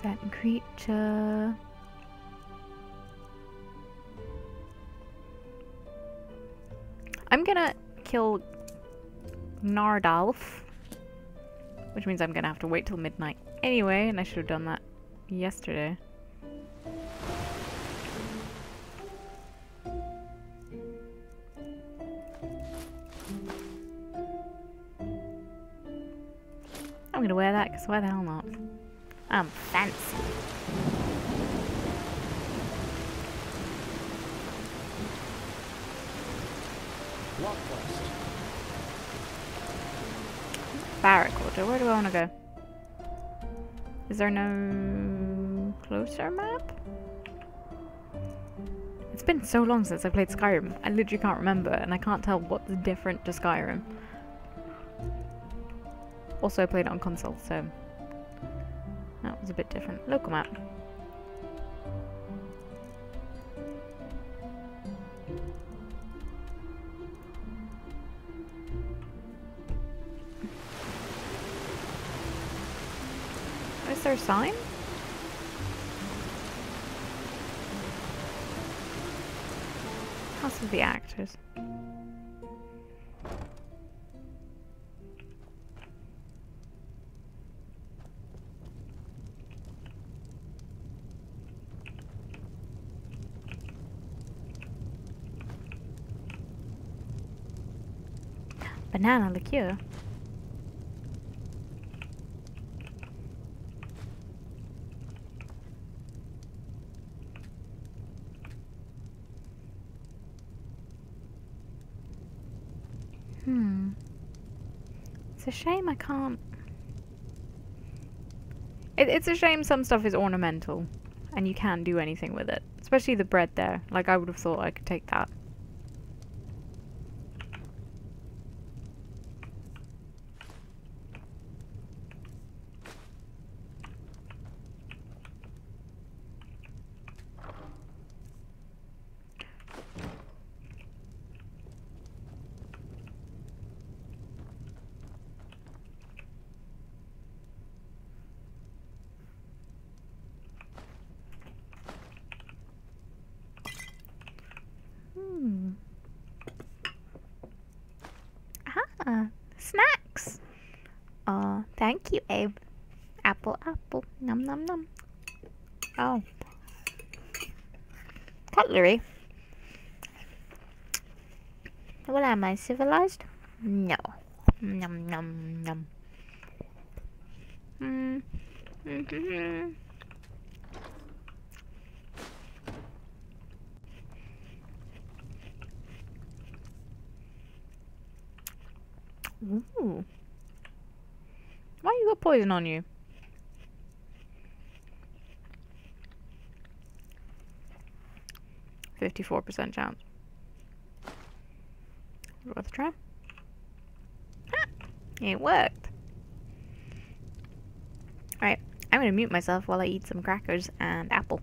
Certain creature. I'm gonna kill Nardalf, which means I'm gonna have to wait till midnight anyway, and I should have done that yesterday. I'm gonna wear that because why the hell not? I'm fancy. What quest? Barrack Quarter. Where do I want to go? Is there no closer map? It's been so long since I played Skyrim. I literally can't remember, and I can't tell what's different to Skyrim. Also, I played it on console, so that was a bit different. Local map. Is there a sign? Us are the actors. Banana liqueur. It's a shame I can't... It's a shame some stuff is ornamental and you can't do anything with it. Especially the bread there. Like, I would have thought I could take that. Snacks! Oh, thank you, Abe. Apple, apple. Num, num, num. Oh. Cutlery? Well, am I civilized? No. Num, num, num. Ooh. Why you got poison on you? %54 chance. Worth a try. Ah, it worked. Alright, I'm gonna mute myself while I eat some crackers and apple.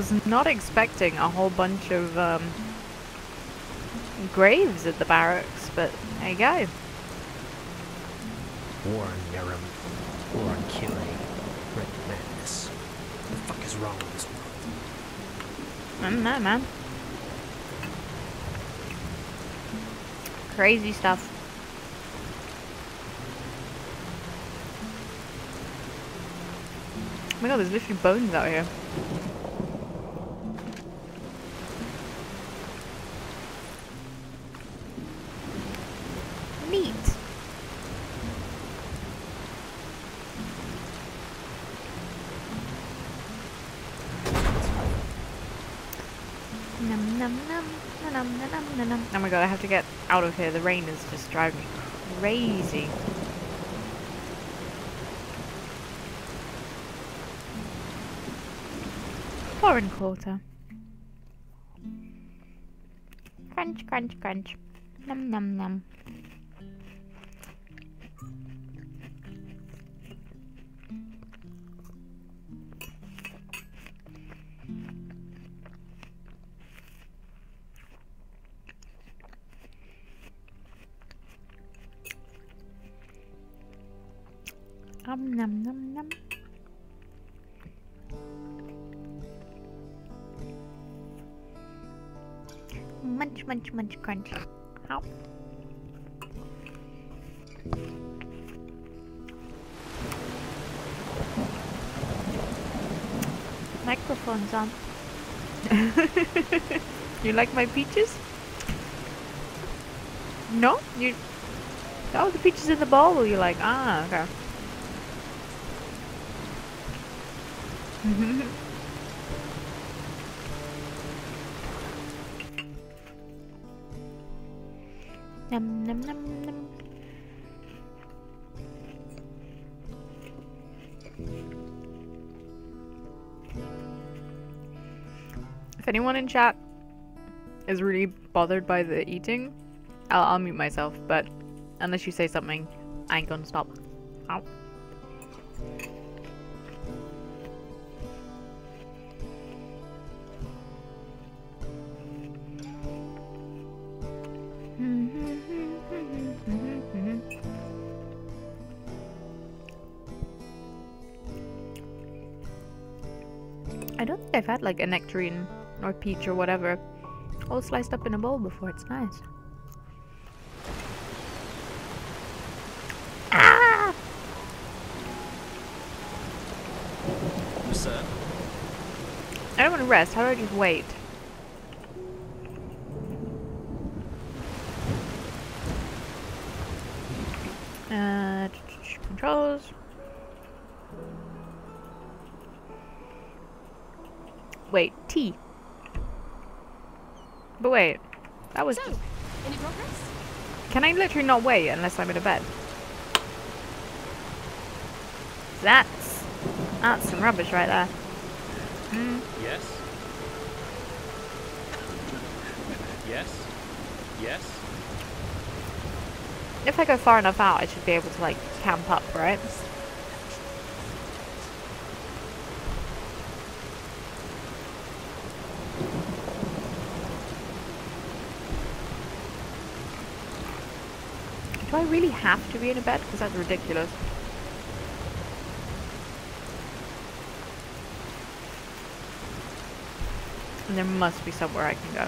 Was not expecting a whole bunch of graves at the barracks, but there you go. War on Merim. War on killing. Red madness. What the fuck is wrong with this world? I don't know, man. Crazy stuff. Oh my god, there's literally bones out here. Neat. Num num num num num num num. Oh my god, I have to get out of here. The rain is just driving me crazy. Foreign quarter. Crunch, crunch, crunch. Num num num. Num num num. Munch, munch, munch, crunch. Ow. Microphone's on. You like my peaches? No? You... Oh, the peaches in the bowl you like? Ah, okay. Num num num num. If anyone in chat is really bothered by the eating, I'll mute myself, but unless you say something, I ain't gonna stop. Ow. I don't think I've had like a nectarine or peach or whatever all sliced up in a bowl before. It's nice. Ah! Sir? I don't want to rest. How do I just wait? Controls. Wait, T. But wait, that was. So, any progress? Can I literally not wait unless I'm in a bed? That's some rubbish right there. Yes. Yes. Yes. If I go far enough out, I should be able to like camp up, right? Do I really have to be in a bed? Because that's ridiculous. And there must be somewhere I can go.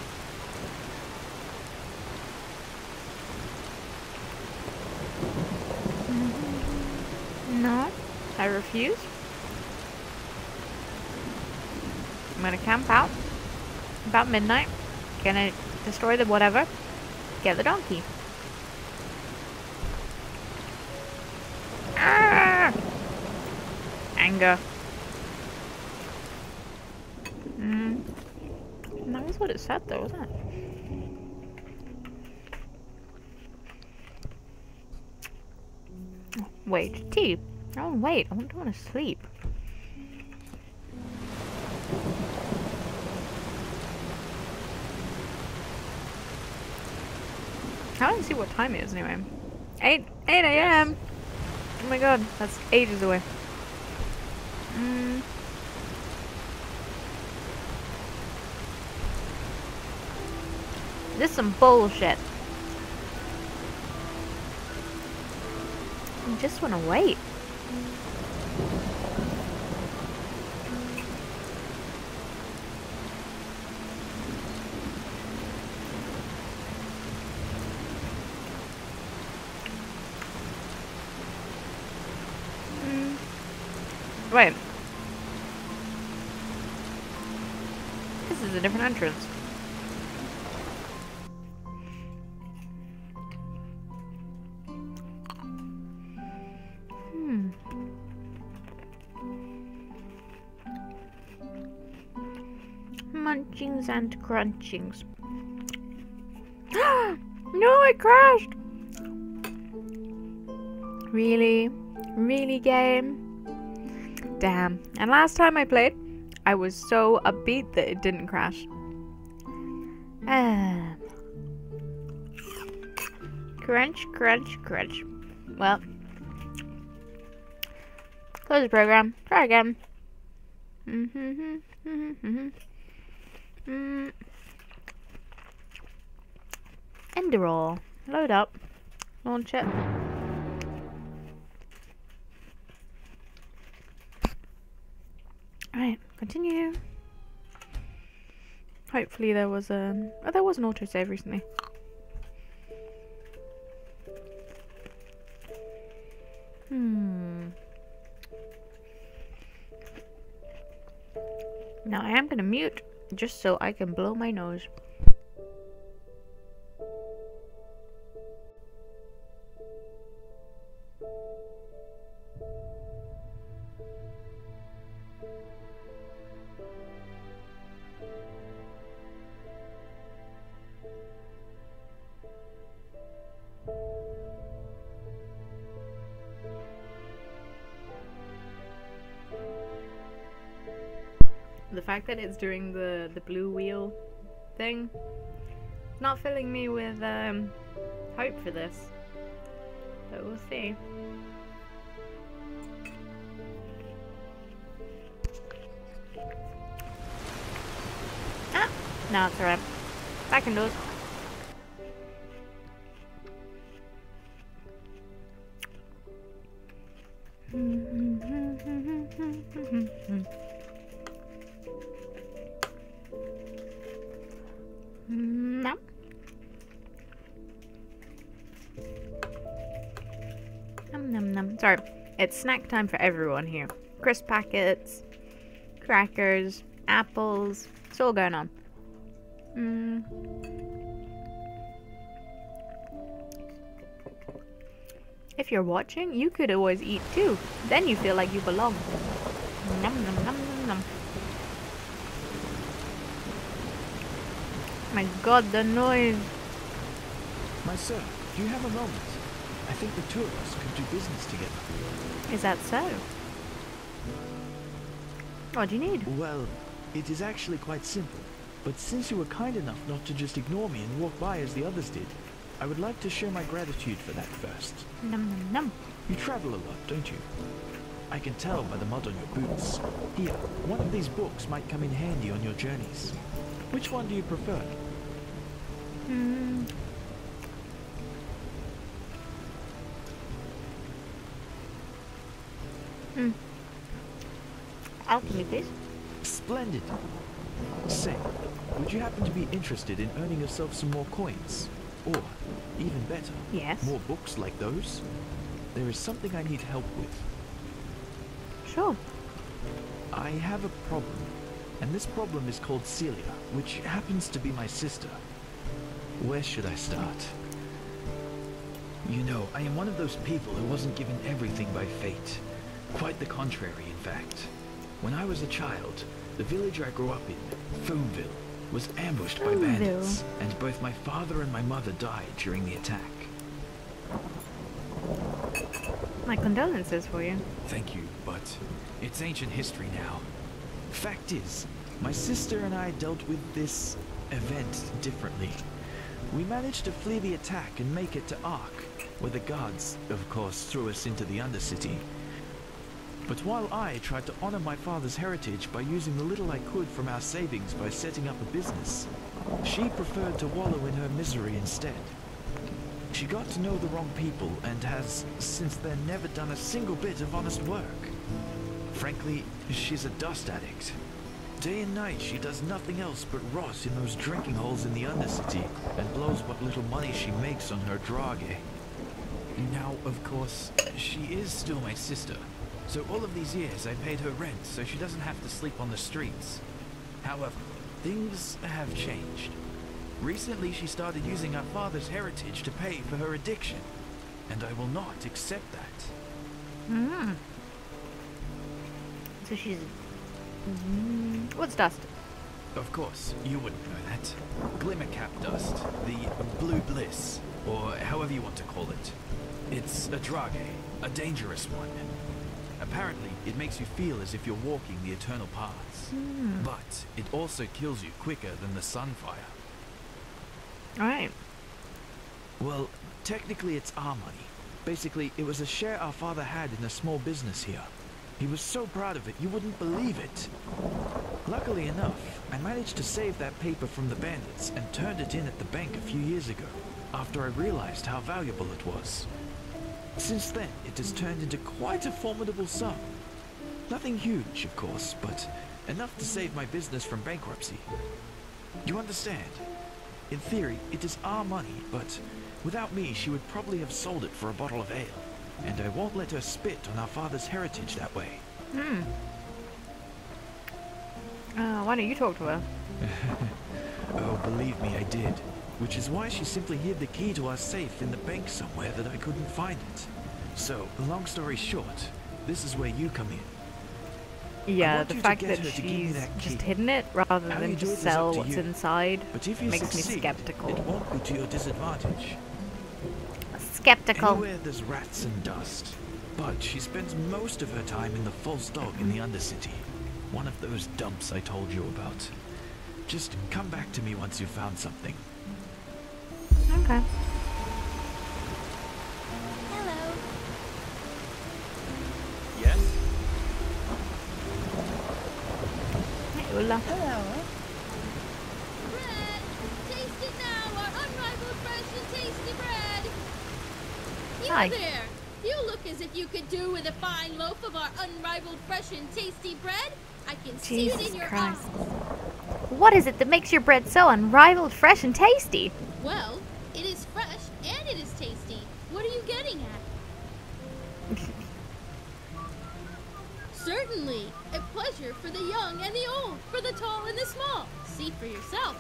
No, I refuse. I'm gonna camp out about midnight. Gonna destroy the whatever. Get the donkey. Ah! Anger. That was what it said though, wasn't it? Wait, tea. Oh wait, I don't want to sleep. I don't see what time it is anyway. 8 a.m. Oh my god, that's ages away. This is some bullshit. I just want to wait. Wait. This is a different entrance. Munchings and crunchings. No, I crashed! Really? Really, game? Damn. And last time I played, I was so upbeat that it didn't crash. Crunch, crunch, crunch. Well. Close the program. Try again. Enderal. Load up. Launch it. Alright, continue. Hopefully there was a... Oh, there was an autosave recently. Now I am gonna mute just so I can blow my nose. The fact that it's doing the blue wheel thing, not filling me with hope for this, but we'll see. Ah, no, it's alright. Back indoors. No. Num num. Sorry, it's snack time for everyone here. Crisp packets, crackers, apples. It's all going on. If you're watching, you could always eat too. Then you feel like you belong. Num num num num num. My god, the noise. My sir, do you have a moment? I think the two of us could do business together. Is that so? What do you need? Well, it is actually quite simple. But since you were kind enough not to just ignore me and walk by as the others did, I would like to show my gratitude for that first. Num num num. You travel a lot, don't you? I can tell by the mud on your boots. Here, one of these books might come in handy on your journeys. Which one do you prefer? Alchemy, please. Splendid. Say, would you happen to be interested in earning yourself some more coins? Or, even better, yes, more books like those? There is something I need help with. Sure. I have a problem, and this problem is called Celia, which happens to be my sister. Where should I start? You know, I am one of those people who wasn't given everything by fate. Quite the contrary, in fact. When I was a child, the village I grew up in, Foomville, was ambushed by bandits, and both my father and my mother died during the attack. My condolences for you. Thank you, but it's ancient history now. Fact is, my sister and I dealt with this event differently. We managed to flee the attack and make it to Ark, where the guards, of course, threw us into the Undercity. But while I tried to honor my father's heritage by using the little I could from our savings by setting up a business, She preferred to wallow in her misery instead. She got to know the wrong people and has, since then, never done a single bit of honest work. Frankly, she's a dust addict. Day and night, she does nothing else but rot in those drinking holes in the Undercity and blows what little money she makes on her drage. Now, of course, she is still my sister, so all of these years I paid her rent so she doesn't have to sleep on the streets. However, things have changed. Recently, she started using our father's heritage to pay for her addiction, and I will not accept that. Mm. So she's... What's dust? Of course, you wouldn't know that. Glimmercap dust, the blue bliss, or however you want to call it. It's a drage, a dangerous one. Apparently, it makes you feel as if you're walking the eternal paths. But it also kills you quicker than the sunfire. Alright. Well, technically it's our money. Basically, it was a share our father had in a small business here. He was so proud of it, you wouldn't believe it. Luckily enough, I managed to save that paper from the bandits and turned it in at the bank a few years ago, after I realized how valuable it was. Since then, it has turned into quite a formidable sum. Nothing huge, of course, but enough to save my business from bankruptcy. You understand? In theory, it is our money, but without me, she would probably have sold it for a bottle of ale. And I won't let her spit on our father's heritage that way. Why don't you talk to her? Oh, believe me, I did. Which is why she simply hid the key to our safe in the bank somewhere that I couldn't find it. So, long story short, this is where you come in. Yeah, the fact that she's just hidden it rather than just sell what's inside makes me skeptical. It won't be to your disadvantage. Skeptical. Anywhere there's rats and dust. But she spends most of her time in the false dog in the Undercity. One of those dumps I told you about. Just come back to me once you've found something. Okay. Hello. Yes? Hey, Ulla. Hello. Bread! Taste it now, our unrivaled fresh and tasty bread! You Hi. there! You look as if you could do with a fine loaf of our unrivaled fresh and tasty bread. I can see it in your eyes. What is it that makes your bread so unrivaled, fresh, and tasty? Well, it is fresh and it is tasty. What are you getting at? Certainly, a pleasure for the young and the old, for the tall and the small. See for yourself.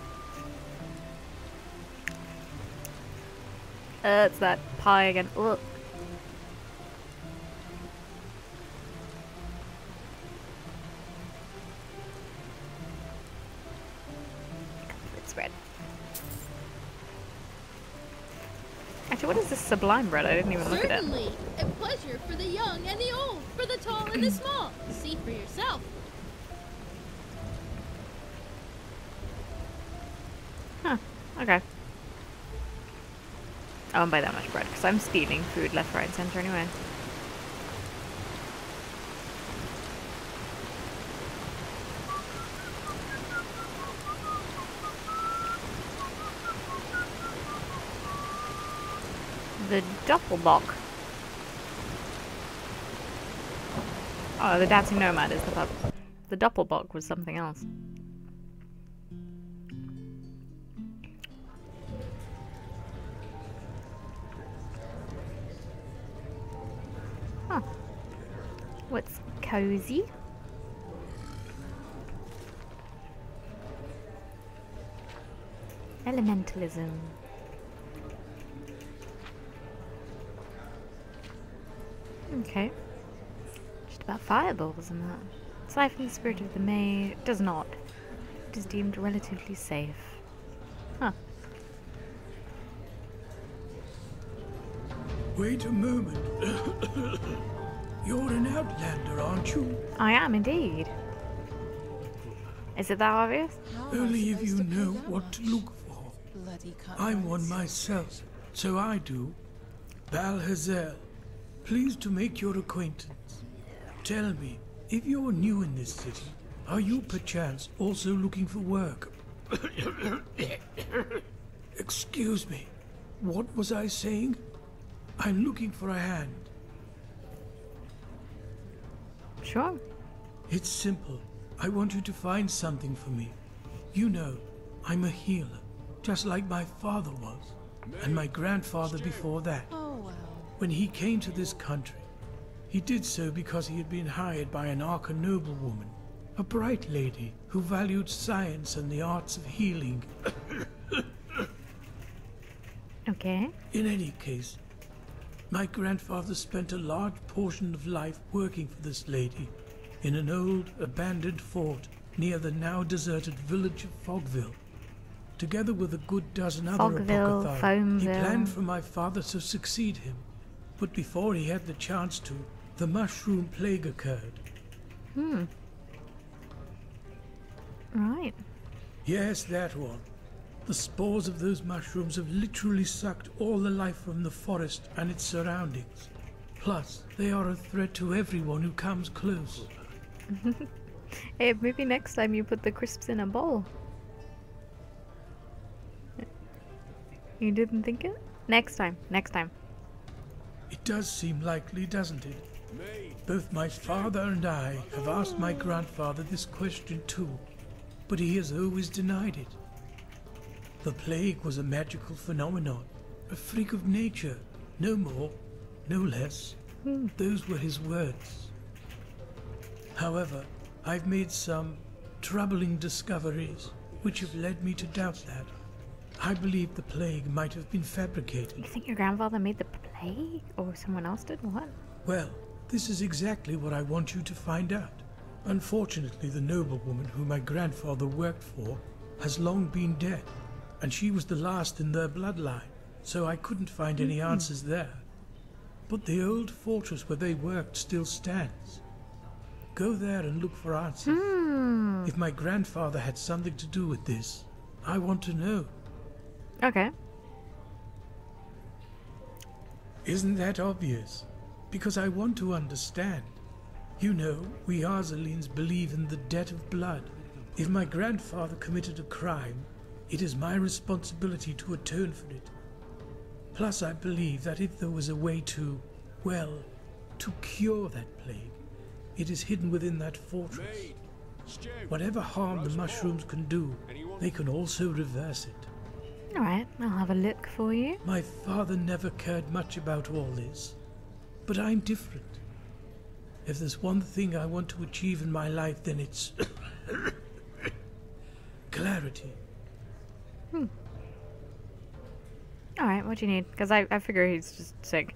It's that pie again. Ugh. It's red. Actually, what is this sublime bread? I didn't even look at it. Certainly, a pleasure for the young and the old, for the tall and the small. See for yourself. Huh. Okay. I won't buy that much bread because I'm stealing food left, right, and center anyway. The Doppelbock. Oh, the Dancing Nomad is the pub. The Doppelbock was something else. Huh. What's cozy? Elementalism. Okay. Just about fireballs and that. Aside from the spirit of the May, it does not. It is deemed relatively safe. Huh. Wait a moment. You're an outlander, aren't you? I am indeed. Is it that obvious? Only if you know what to look for. I'm one myself, so I do. Balhazel, pleased to make your acquaintance. Tell me, if you're new in this city, are you perchance also looking for work? Excuse me. What was I saying? I'm looking for a hand. Sure. It's simple. I want you to find something for me. You know, I'm a healer, just like my father was, and my grandfather before that. Oh, well. When he came to this country, he did so because he had been hired by an Arca noblewoman, a bright lady who valued science and the arts of healing. Okay. In any case, my grandfather spent a large portion of life working for this lady in an old, abandoned fort near the now deserted village of Fogville. Together with a good dozen other Fogville, apothecary, he Foamville. planned for my father to succeed him. But before he had the chance to, the mushroom plague occurred. Right. Yes, that one. The spores of those mushrooms have literally sucked all the life from the forest and its surroundings. Plus, they are a threat to everyone who comes close. Hey, maybe next time you put the crisps in a bowl. You didn't think it? Next time. It does seem likely, doesn't it? Both my father and I have asked my grandfather this question too, but he has always denied it. The plague was a magical phenomenon, a freak of nature, no more, no less. Those were his words. However, I've made some troubling discoveries which have led me to doubt that. I believe the plague might have been fabricated. You think your grandfather made the plague? Or someone else did? What? Well, this is exactly what I want you to find out. Unfortunately, the noblewoman who my grandfather worked for has long been dead, and she was the last in their bloodline, so I couldn't find any answers there. But the old fortress where they worked still stands. Go there and look for answers. If my grandfather had something to do with this, I want to know. Okay. Isn't that obvious? Because I want to understand. You know, we Arzalines believe in the debt of blood. If my grandfather committed a crime, it is my responsibility to atone for it. Plus, I believe that if there was a way to, well, to cure that plague, it is hidden within that fortress. Whatever harm the mushrooms can do, they can also reverse it. Alright, I'll have a look for you. My father never cared much about all this, but I'm different. If there's one thing I want to achieve in my life, then it's clarity. Alright, what do you need? Because I figure he's just sick.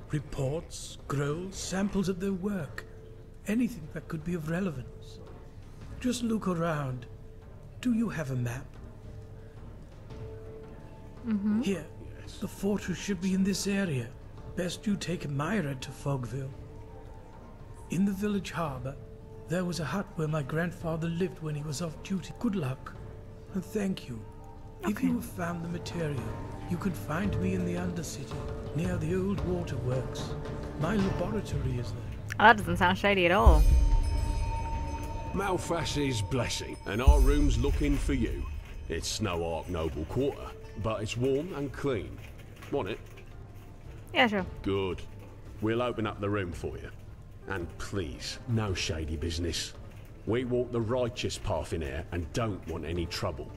Reports, scrolls, samples of their work. Anything that could be of relevance. Just look around. Do you have a map? Here, the fortress should be in this area. Best you take a merrier to Fogville. In the village harbour, there was a hut where my grandfather lived when he was off duty. Good luck, and thank you. If you have found the material, you can find me in the Undercity, near the old waterworks. My laboratory is there. Oh, that doesn't sound shady at all. Malfash's blessing, and our room's looking for you. It's no Ark Noble quarter, but it's warm and clean. Want it? Yeah, sure. Good. We'll open up the room for you. And please, no shady business. We walk the righteous path in here and don't want any trouble.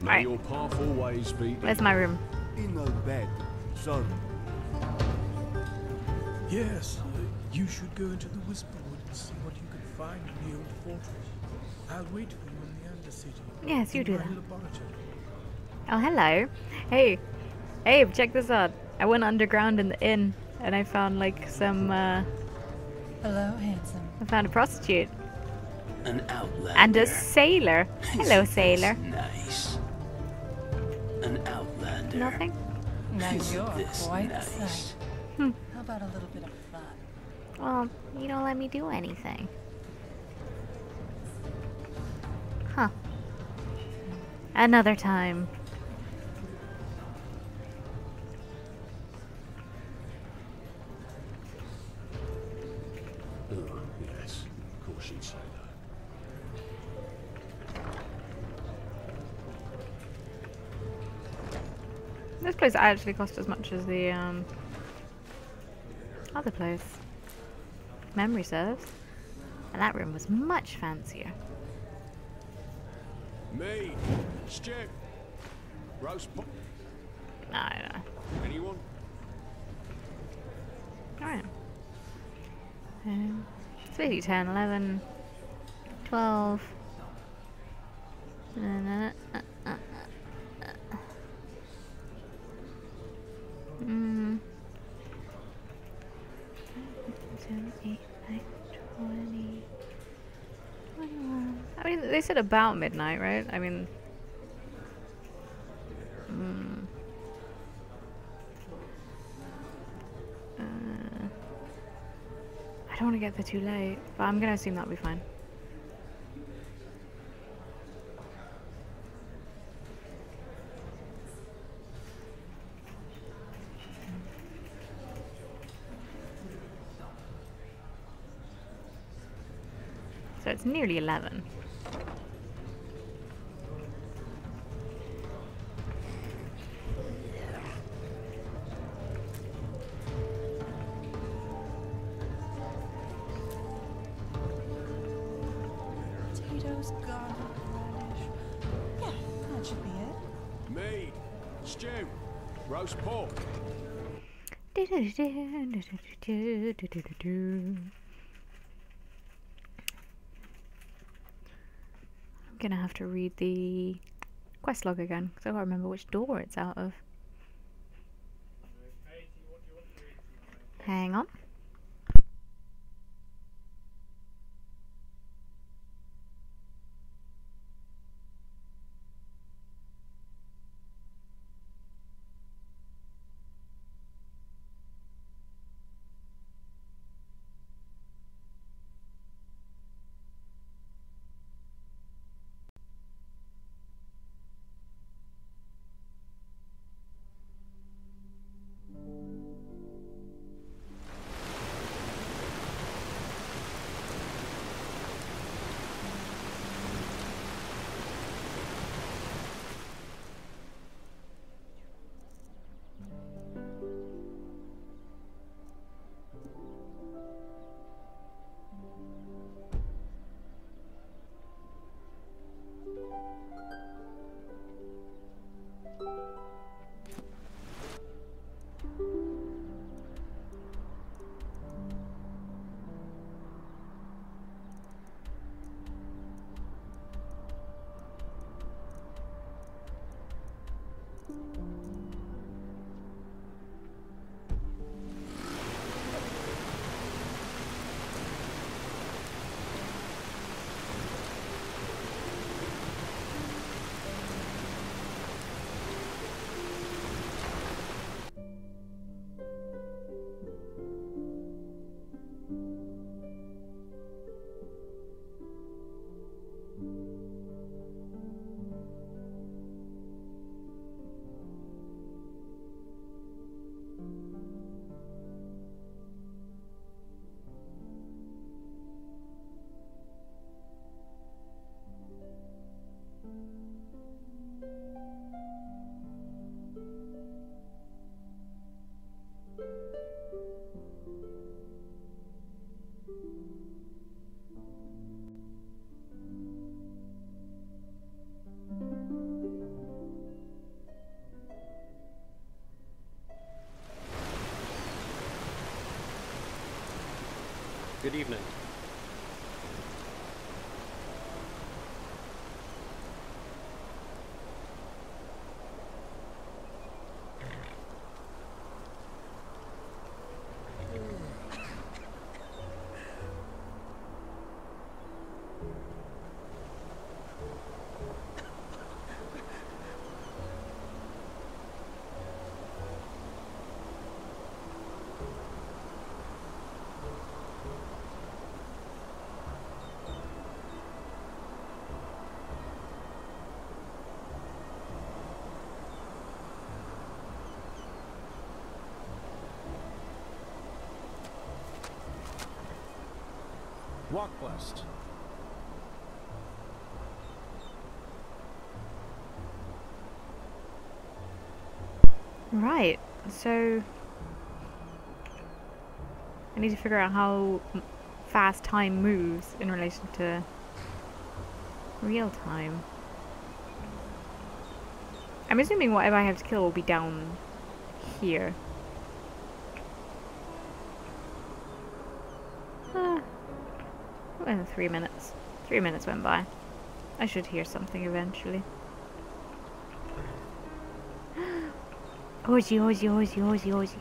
May your path always be... Where's my room? In a bed, sorry. Yes, you should go into the Whisperwood and see what you can find in the old fortress. I'll wait for you in the Undercity. Yes, you in do my that. laboratory. Oh, hello. Hey, Abe, check this out. I went underground in the inn, and I found like some, Hello, handsome. I found a prostitute. An outlander. And a sailor. Hello, sailor. Nice. An outlander. Nothing? Now you're this quite nice? the sight. How about a little bit of fun? Well, you don't let me do anything. Huh. Another time. Oh, yes. Of course she'd say This place actually cost as much as the other place. Memory serves. And that room was much fancier. Me, stew, roast pork. No. Anyone? Alright. It's basically 10, 11, 12. Mm. 7, 8, 9, 20, 21. I mean, they said about midnight, right? I mean... I don't want to get there too late, but I'm gonna assume that'll be fine. So it's nearly 11. Potatoes, garlic, radish. Yeah, that should be it. Me, stew, roast pork. I'm gonna have to read the quest log again because I can't remember which door it's out of. Hang on. Good evening. Walk quest. Right, so I need to figure out how fast time moves in relation to real time. I'm assuming whatever I have to kill will be down here. Well, 3 minutes. 3 minutes went by. I should hear something eventually. Horsey, horsey, horsey, horsey, horsey.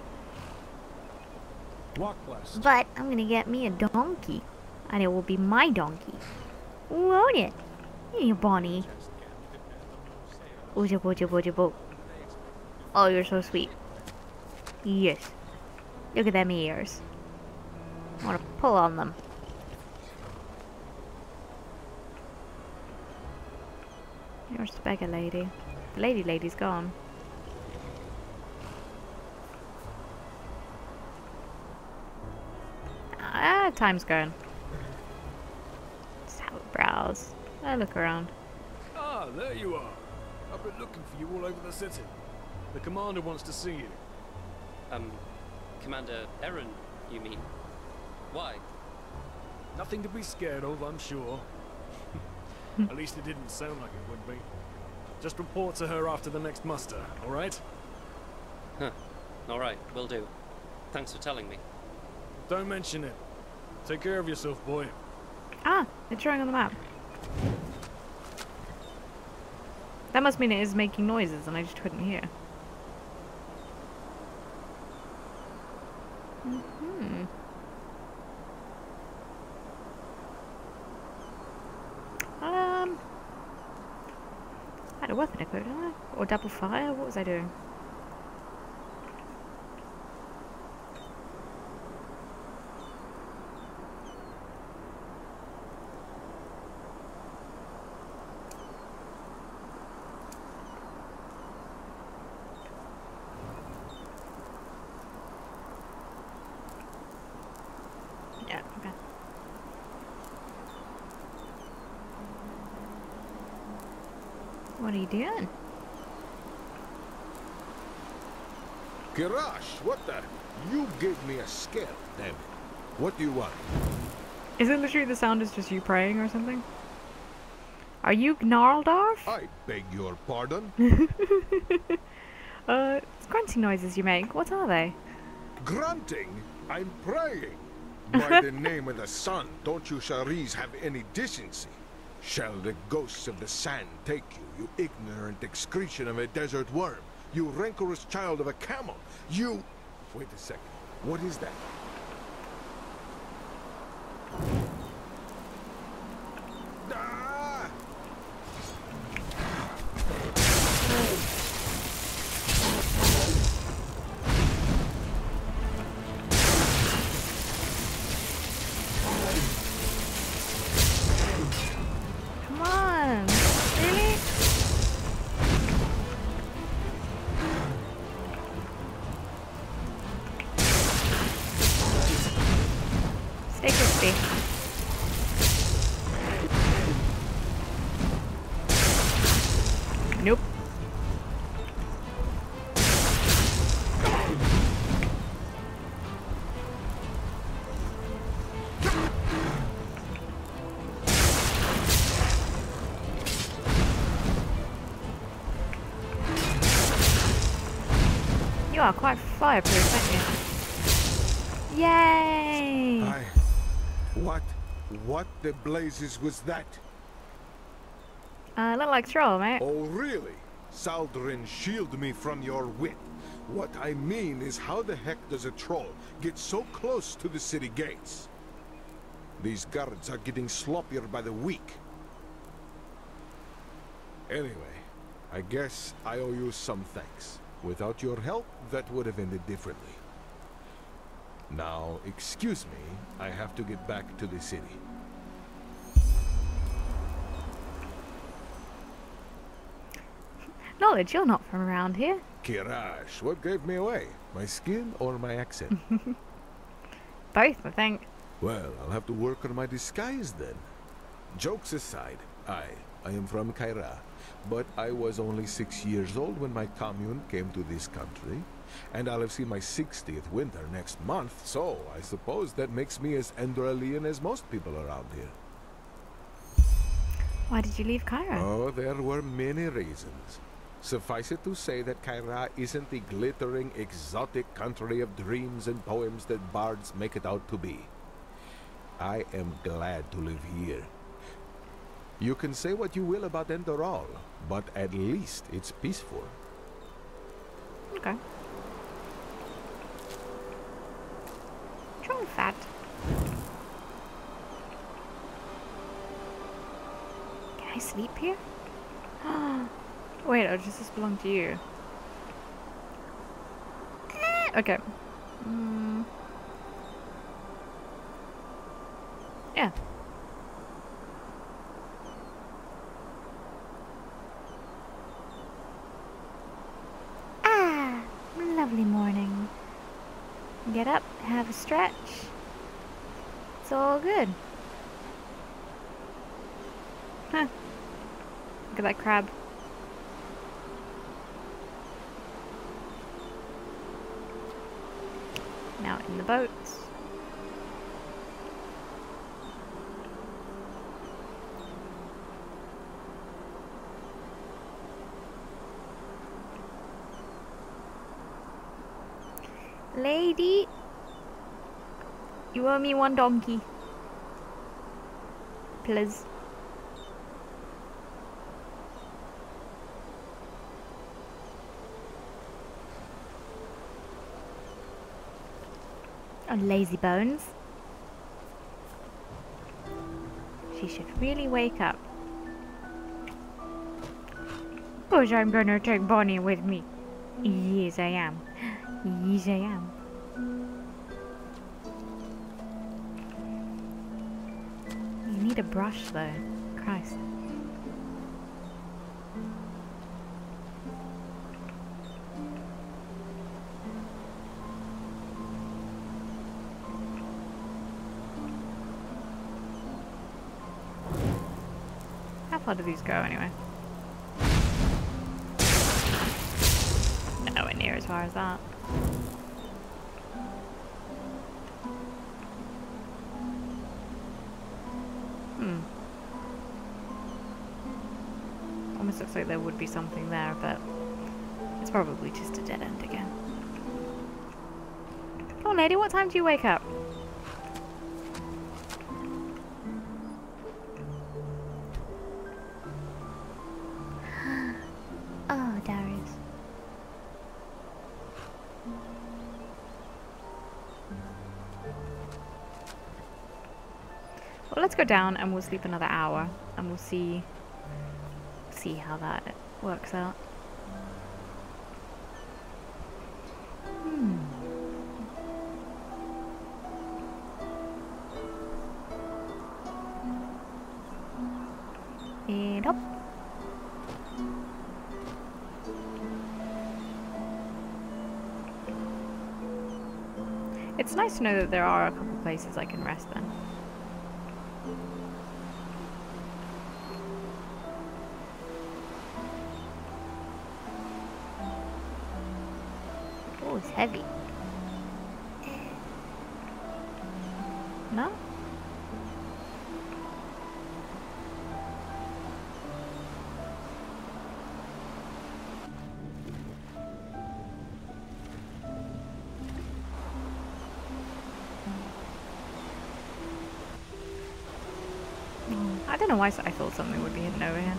Walk west. But I'm gonna get me a donkey. And it will be my donkey. Won't it? Hey, Bonnie. Oja, boja, boja, bo. Oh, you're so sweet. Yes. Look at them ears. I want to pull on them. Here's the beggar lady. The lady's gone. Ah, time's going. Just have a browse. I look around. Ah, there you are. I've been looking for you all over the city. The commander wants to see you. Commander Aaron, you mean? Why? Nothing to be scared of, I'm sure. At least it didn't sound like it would be. Just report to her after the next muster, alright? Huh. Alright, will do. Thanks for telling me. Don't mention it. Take care of yourself, boy. Ah, it's showing on the map. That must mean it is making noises and I just couldn't hear. I had a weapon equipped, didn't I? Or double fire? What was I doing? Yeah, okay. What are you doing? Kirash, what the? You gave me a scare, damn it. What do you want? Is it literally the sound is just you praying or something? Are you Gnarldorf? I beg your pardon? It's grunting noises you make. What are they? Grunting? I'm praying. By the name of the sun, don't you Sharis have any decency? Shall the ghosts of the sand take you, you ignorant excretion of a desert worm? You rancorous child of a camel? You... Wait a second. What is that? Ah! Come on! Really? Stay crispy. Nope. You are quite fireproof, aren't you? Yay! What the blazes was that? Look like troll, mate. Oh, really? Saldrin, shield me from your wit. What I mean is, how the heck does a troll get so close to the city gates? These guards are getting sloppier by the week. Anyway, I guess I owe you some thanks. Without your help, that would have ended differently. Now, excuse me, I have to get back to the city. Knowledge, you're not from around here. Kirash, what gave me away? My skin or my accent? Both, I think. Well, I'll have to work on my disguise then. Jokes aside, I I am from Kyra, but I was only 6 years old when my commune came to this country, and I'll have seen my 60th winter next month, so I suppose that makes me as Enderalian as most people around here. Why did you leave Kyra? Oh, there were many reasons. Suffice it to say that Kyra isn't the glittering, exotic country of dreams and poems that bards make it out to be. I am glad to live here. You can say what you will about Enderal, but at least it's peaceful. Okay. Strong fat. Can I sleep here? Wait, does this belong to you? Okay. Yeah. Lovely morning. Get up, have a stretch. It's all good. Huh. Look at that crab. Now in the boats. Lady, you owe me 1 donkey. Please. Oh, lazy bones. She should really wake up. Cause I'm gonna take Bonnie with me. Yes, I am. Yes, I am. You need a brush, though. Christ. How far do these go, anyway? Nowhere near as far as that. Almost looks like there would be something there, but it's probably just a dead end again. Come on, lady, what time do you wake up? Oh, Darius. Well, let's go down and we'll sleep another hour and we'll see how that works out. And up. It's nice to know that there are a couple places I can rest then. Oh, it's heavy. No? I don't know why I thought something would be hidden over here.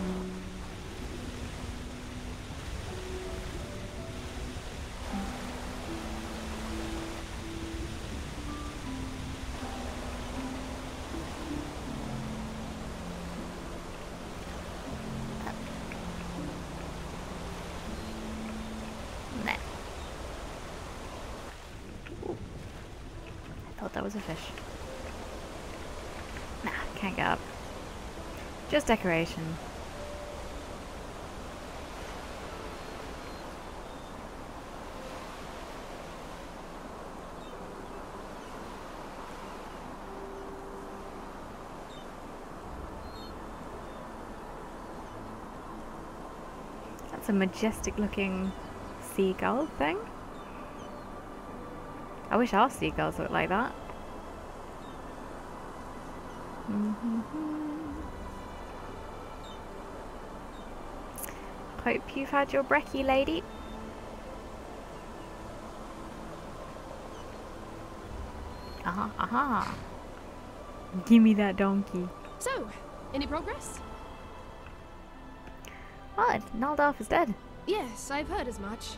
Nah. Ooh. I thought that was a fish. Nah, can't get up. Just decoration. It's a majestic looking seagull thing. I wish our seagulls looked like that. Hope you've had your brekkie, lady. Aha, aha. Give me that donkey. So, any progress? What? Naldorf is dead. Yes, I've heard as much.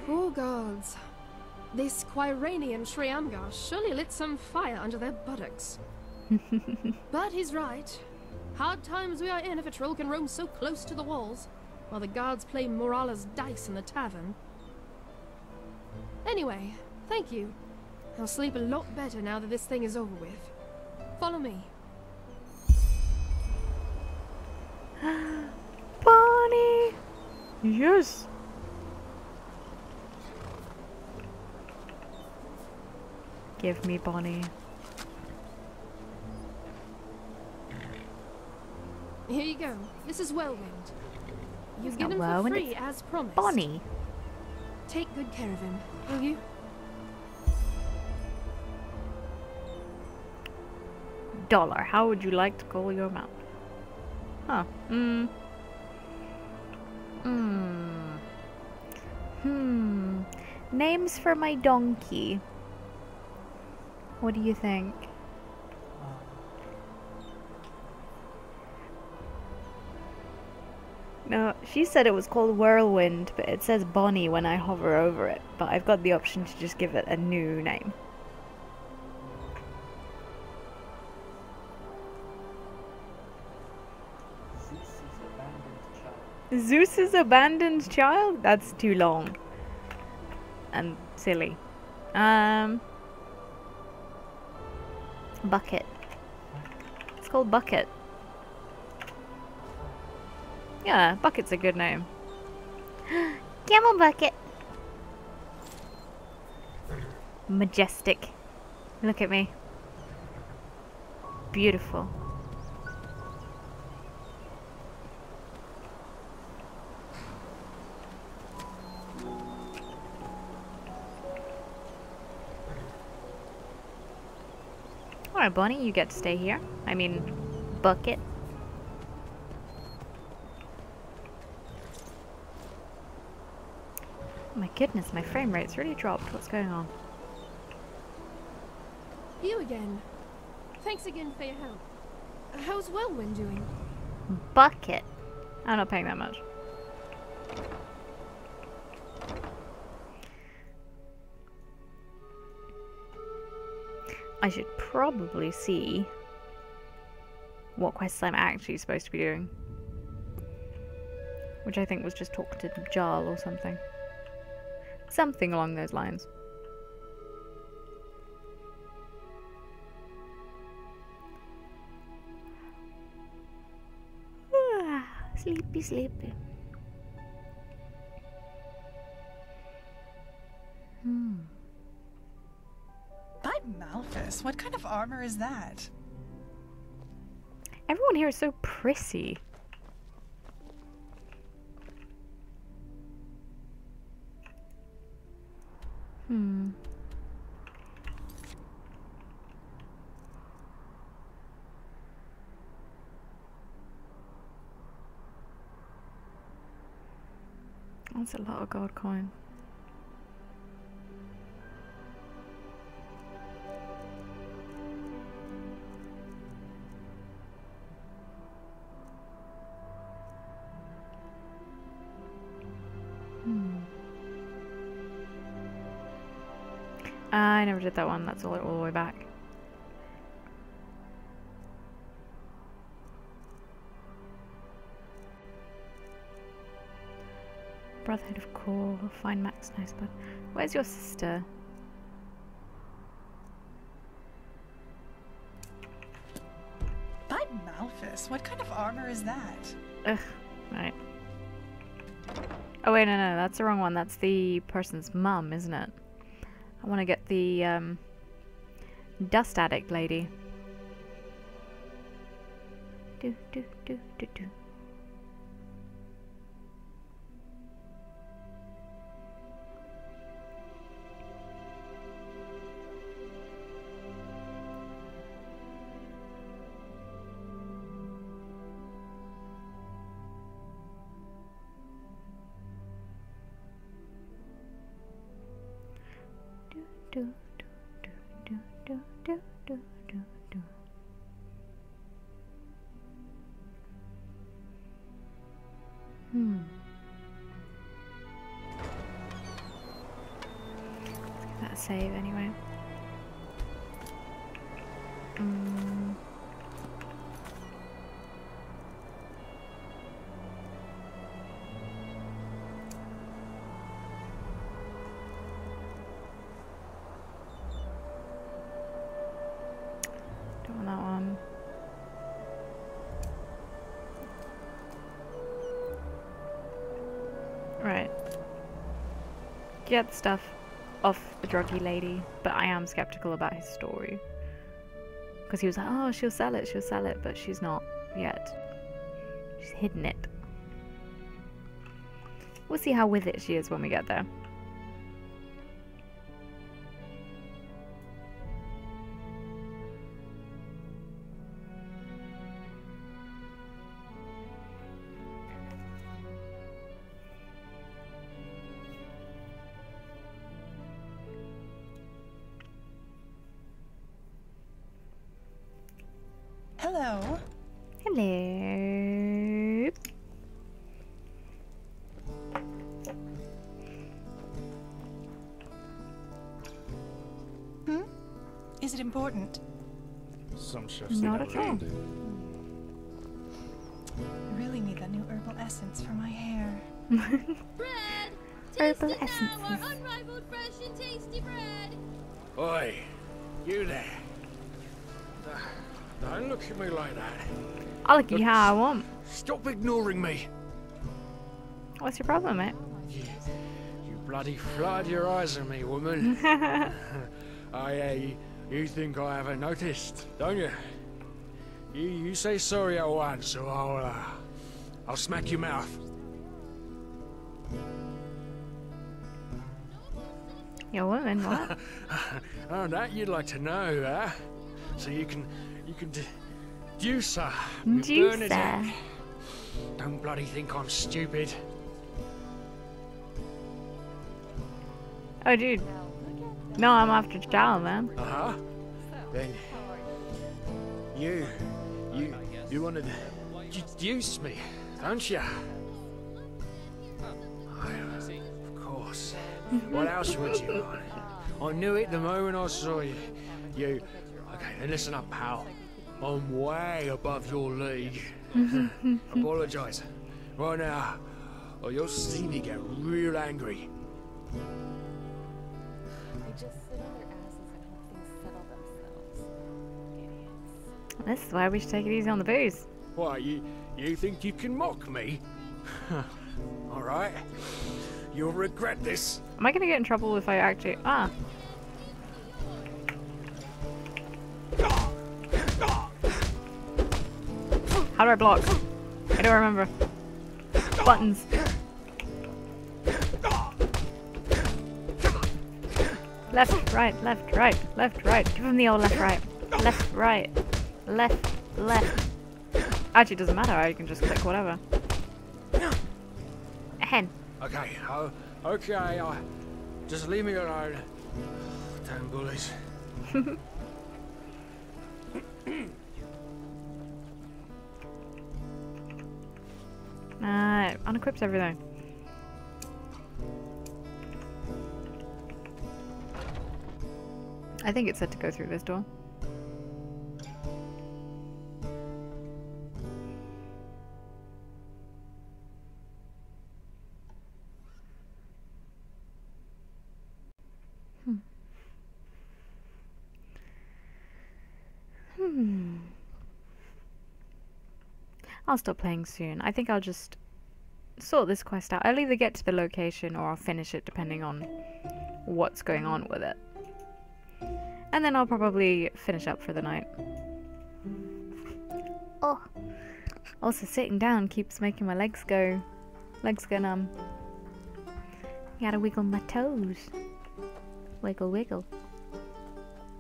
Poor gods. This Quiranian Shreamgar surely lit some fire under their buttocks. But he's right. Hard times we are in if a troll can roam so close to the walls, while the guards play Morala's dice in the tavern. Anyway, thank you. I'll sleep a lot better now that this thing is over with. Follow me. Bonnie! Yes! Give me Bonnie. Here you go. This is Whirlwind. You It's get not him for Whirlwind, free it's as promised. Bonnie. Take good care of him, will you? Dollar, how would you like to call your mount? Huh. Names for my donkey. What do you think? No, she said it was called Whirlwind, but it says Bonnie when I hover over it. But I've got the option to just give it a new name. Zeus's abandoned child? That's too long. And silly. Bucket. It's called Bucket. Yeah, Bucket's a good name. Camel Bucket. Majestic. Look at me. Beautiful. Alright, Bonnie, you get to stay here. I mean, Bucket. Oh my goodness, my frame rate's really dropped. What's going on? You again. Thanks again for your help. How's Whirlwind doing? Bucket. I'm not paying that much. I should probably see what quests I'm actually supposed to be doing. Which I think was just talk to Jarl or something. Something along those lines. Sleepy, sleepy. By Malphus, what kind of armor is that? Everyone here is so prissy. That's a lot of gold coin. I never did that one. That's all the way back. Brotherhood of Core, find Max Nicebud. Where's your sister? By Malphus, what kind of armor is that? Ugh, right. Oh wait, no, that's the wrong one. That's the person's mum, isn't it? I want to get the dust addict lady. Do do do do do. a save anyway. Don't want that one. Right. Get stuff off the druggy lady, but I am skeptical about his story. Because he was like, oh, she'll sell it, but she's not yet. She's hidden it. We'll see how with it she is when we get there. Hello. Hello. Is it important? Some chefs Not at all. I really need that new herbal essence for my hair. Bread! Herbal Taste it essences. now, our unrivaled, fresh and tasty bread! Oi, you there. Don't look at me like that. I'll look at you how I want. Stop ignoring me. What's your problem, mate? You bloody flood your eyes at me, woman. You think I haven't noticed, don't you? You say sorry at once, so I'll smack your mouth. You're a woman, what? Oh, that you'd like to know, huh? So you can deduce her. Juicer. Don't bloody think I'm stupid. Oh, dude. No, I'm after Jal, man. Uh-huh. Then you want to deduce me, don't you? Of course. What else would you want? I knew it the moment I saw you. Okay, then listen up, pal. I'm way above your league. Apologise. Right now, or you'll see me get real angry. They just sit on their asses and hope things settle themselves. Idiots. This is why we should take it easy on the booze. What, you think you can mock me? Alright. You'll regret this. Am I gonna get in trouble if I actually... Ah. How do I block? I don't remember. Buttons. Left, right, left, right, left, right. Give him the old left, right. Left, right. Left, left. Actually, it doesn't matter. I can just click whatever. A hen. Okay, okay, just leave me alone. Damn bullies. Unequips everything. I think it said to go through this door. I'll stop playing soon. I think I'll just sort this quest out. I'll either get to the location or I'll finish it depending on what's going on with it. And then I'll probably finish up for the night. Oh, also sitting down keeps making my legs go numb. Gotta wiggle my toes. Wiggle, wiggle.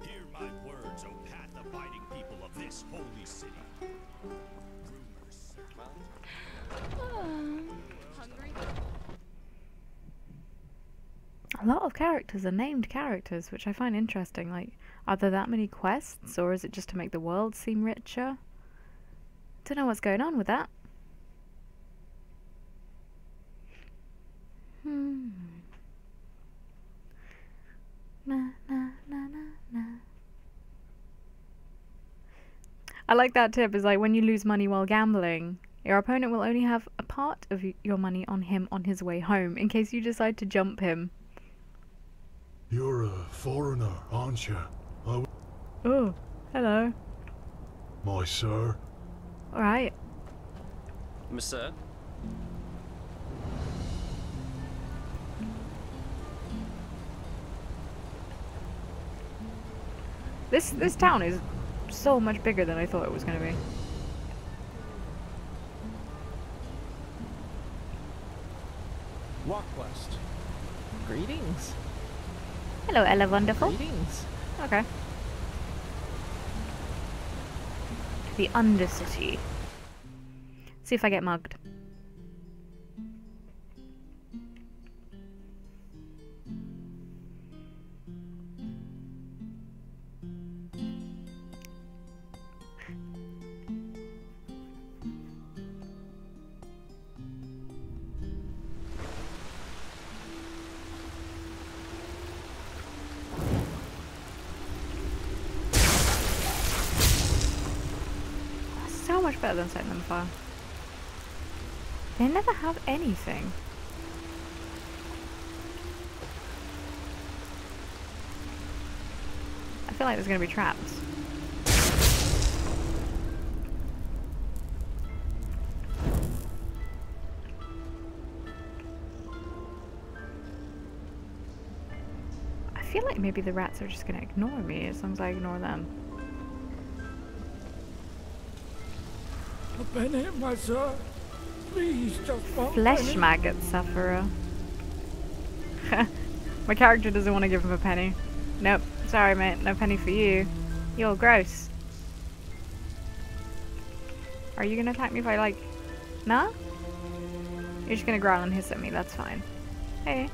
Hear my words, O path-abiding people of this holy city. A lot of characters are named characters, which I find interesting. Like, are there that many quests, or is it just to make the world seem richer? Don't know what's going on with that. Nah. I like that tip. Is like when you lose money while gambling, your opponent will only have a part of your money on him on his way home, in case you decide to jump him. You're a foreigner, aren't you? Oh, hello. My sir. Alright. Monsieur? This town is so much bigger than I thought it was going to be. Walk West. Greetings. Hello, Ella Wonderful. Greetings. Okay. The Undercity. See if I get mugged. So much better than setting them fire. They never have anything. I feel like there's gonna be traps. I feel like maybe the rats are just gonna ignore me as long as I ignore them. A penny, my sir. Please, just one Flesh penny. maggot sufferer. My character doesn't want to give him a penny. Nope, sorry mate, no penny for you. You're gross. Are you gonna attack me if I like... Nah? You're just gonna growl and hiss at me, that's fine. Hey.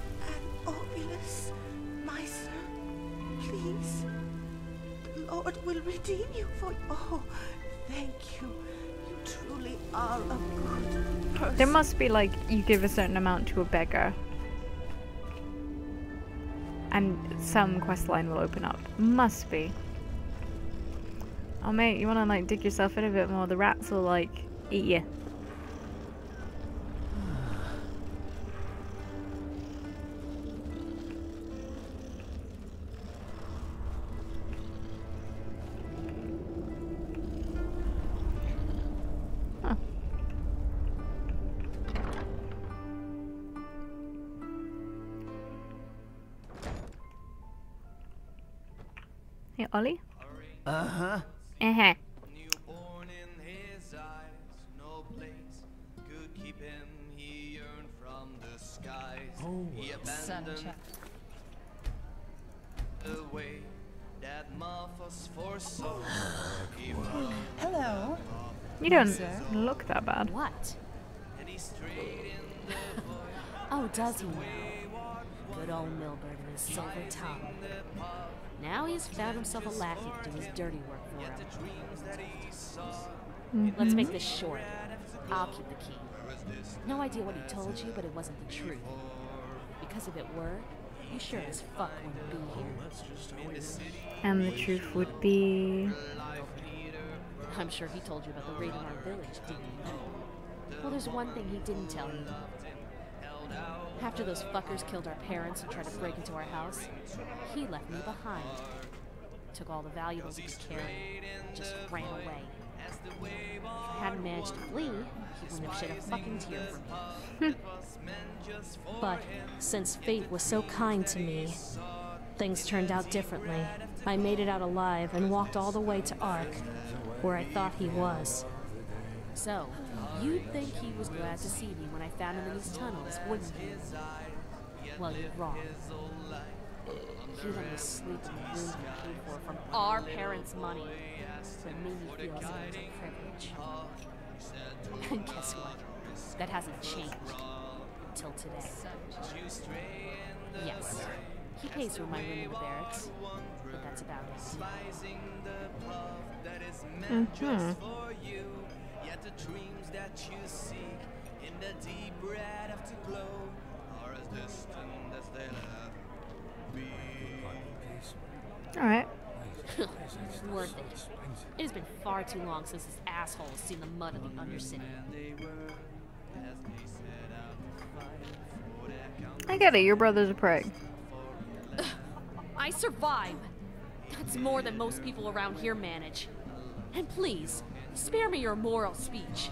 Oculus, my son, please. The Lord will redeem you for... Oh, thank you. You truly are a good person. There must be like, you give a certain amount to a beggar. And some quest line will open up. Must be. Oh mate, you wanna like dig yourself in a bit more? The rats will like eat you. Huh. Hey Ollie? Uh-huh. Uh-huh. Newborn in his eyes, no place could keep him. He yearned from the skies. He abandoned the way that Malthus foresaw. Hello. You don't look that bad. What? Oh, does he now? Good old Milburn and his silver tongue. Now he's found himself a lackey to do his dirty work for him. Let's make this short. I'll keep the key. No idea what he told you, but it wasn't the truth. Because if it were, you sure as fuck wouldn't be here. And the truth would be... I'm sure he told you about the raid on our village, didn't he? Well, there's one thing he didn't tell you. After those fuckers killed our parents and tried to break into our house, he left me behind. Took all the valuables he could carry, and just ran away. If I hadn't managed to flee, he wouldn't have shed a fucking tear for me. But since fate was so kind to me, things turned out differently. I made it out alive and walked all the way to Ark, where I thought he was. So, you'd think he was glad to see me when I found him in these tunnels, wouldn't you? Well, you're wrong. He let me sleep in the room he paid for from our parents' money. But made me feel as if it was a privilege. And guess what? That hasn't changed. Until today. Yes. He pays for my room in the barracks. But that's about it. Yet the dreams that you seek in the deep red afterglow are as distant as they'll ever be. Alright. worth it. It has been far too long since this asshole has seen the mud of the Undercity. I get it, your brother's a prick. I survive. That's more than most people around here manage. And please, spare me your moral speech.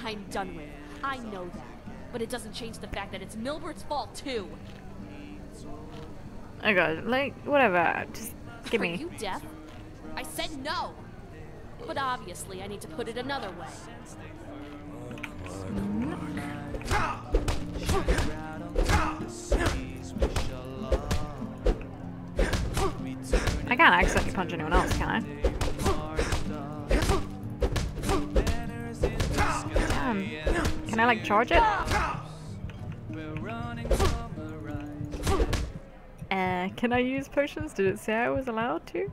I'm done with it. I know that. But it doesn't change the fact that it's Milbert's fault, too. Oh god, like, whatever, just give me. Are you deaf? I said no! But obviously, I need to put it another way. I can't accidentally punch anyone else, can I? Damn. Can I, like, charge it? Can I use potions? Did it say I was allowed to?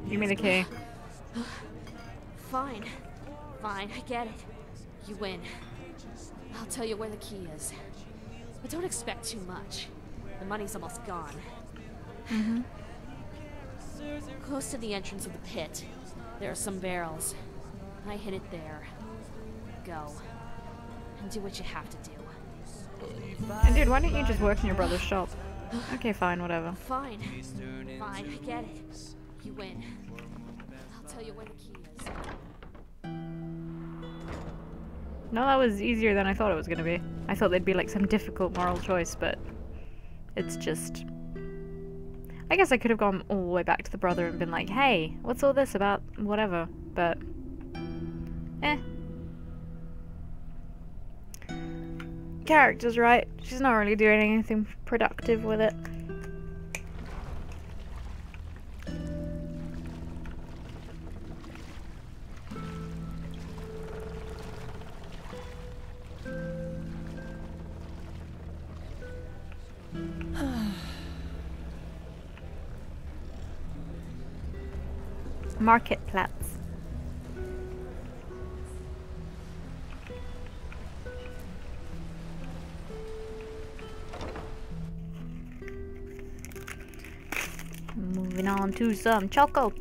Give me the key. Fine. Fine, I get it. You win. I'll tell you where the key is. But don't expect too much. The money's almost gone. Mm-hmm. Close to the entrance of the pit, there are some barrels. I hid it there. Go. And do what you have to do. And dude, why don't you just work in your brother's shop? Okay, fine, whatever. Fine. Fine, I get it. You win. I'll tell you where the key is. No, that was easier than I thought it was gonna be. I thought there'd be like some difficult moral choice, but it's just... I guess I could have gone all the way back to the brother and been like, hey, what's all this about whatever, but... Character's right. She's not really doing anything productive with it. Marketplatz. Moving on to some choco.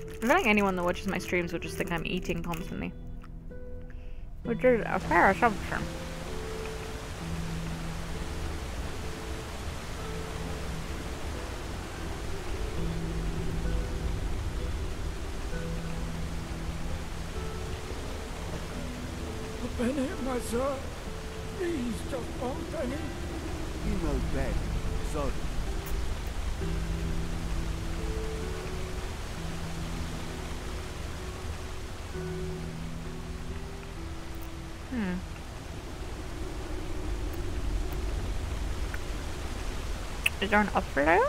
I feel like anyone that watches my streams would just think I'm eating constantly, which is a fair assumption. A penny, my sir. Please, just one penny. You know better. Sorry. Is there an upper there?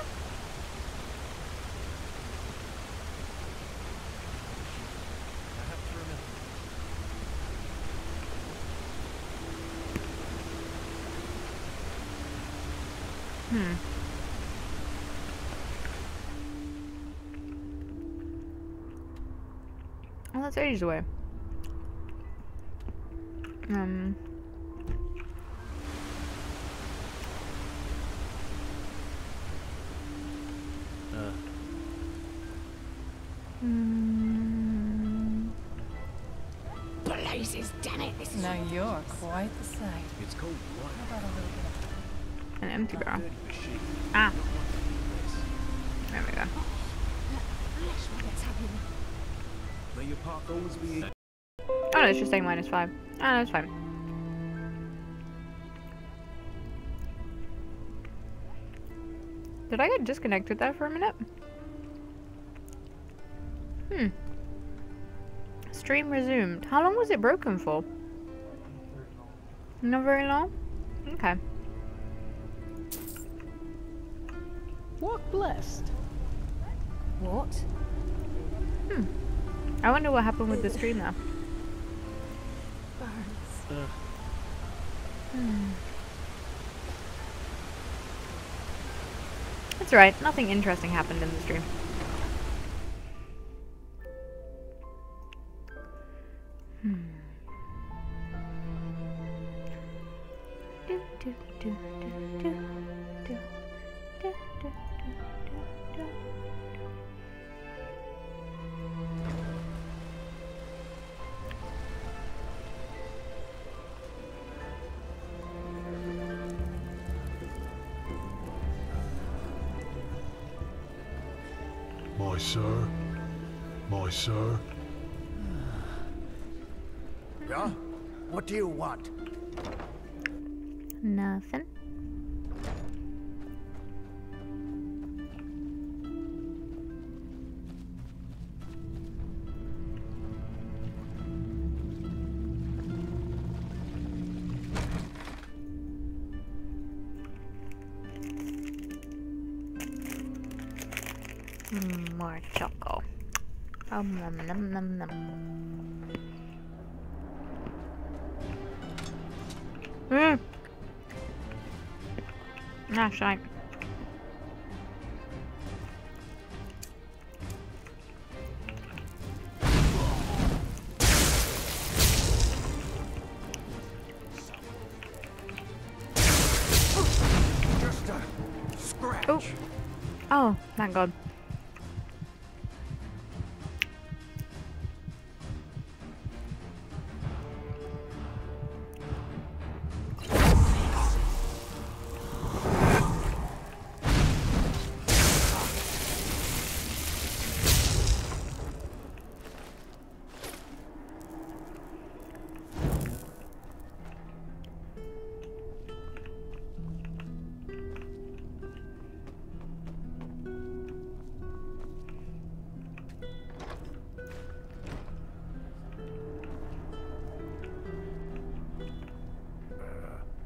Oh, that's ages away. Blazes, damn it! Now you're quite the sight. It's cold. How about a little bit of An empty barrel. Ah. There we go. May your path always be. Oh no, it's just saying -5. Ah, that's fine. Did I get disconnected there for a minute? Stream resumed. How long was it broken for? Not very long? Okay. What blessed? What? I wonder what happened with the stream now. Burns. It's That's right, nothing interesting happened in the stream. My sir? My sir? Yeah? What do you want? Nothing. More choco. Nom nom nom nom. Ah, shite. Just a scratch. Oh. Oh, thank God.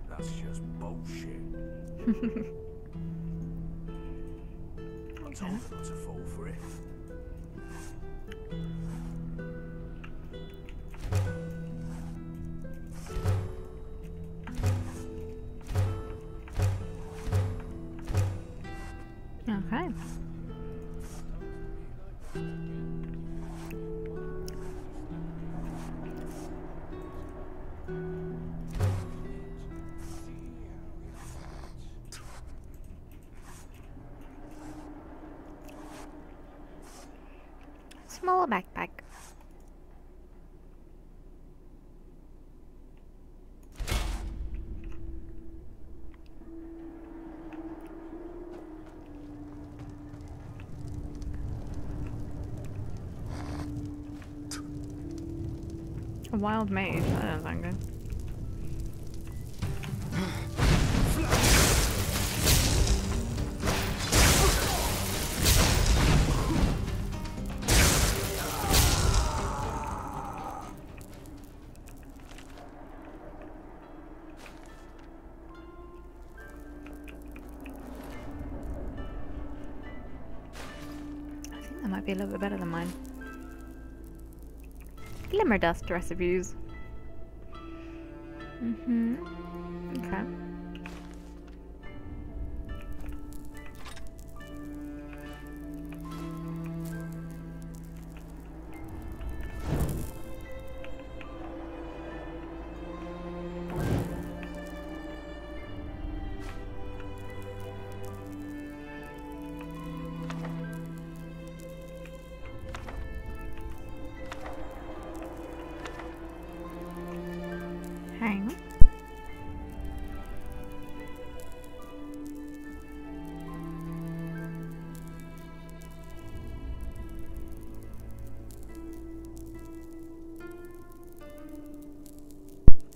That's just bullshit. I told you not to fall for it. Okay. Small backpack. A wild mage, that doesn't sound good. I think that might be a little bit better than mine. Glimmer dust recipes. Okay. Hang on.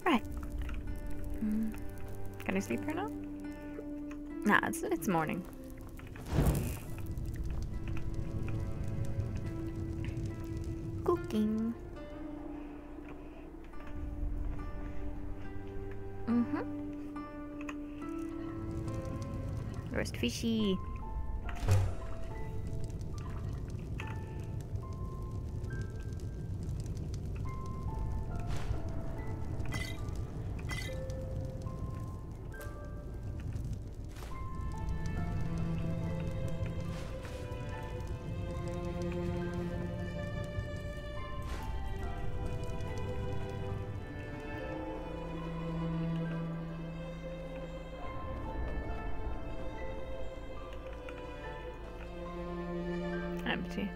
Right. Can I sleep here now? Nah, it's morning. Cooking. Roast fishy. to.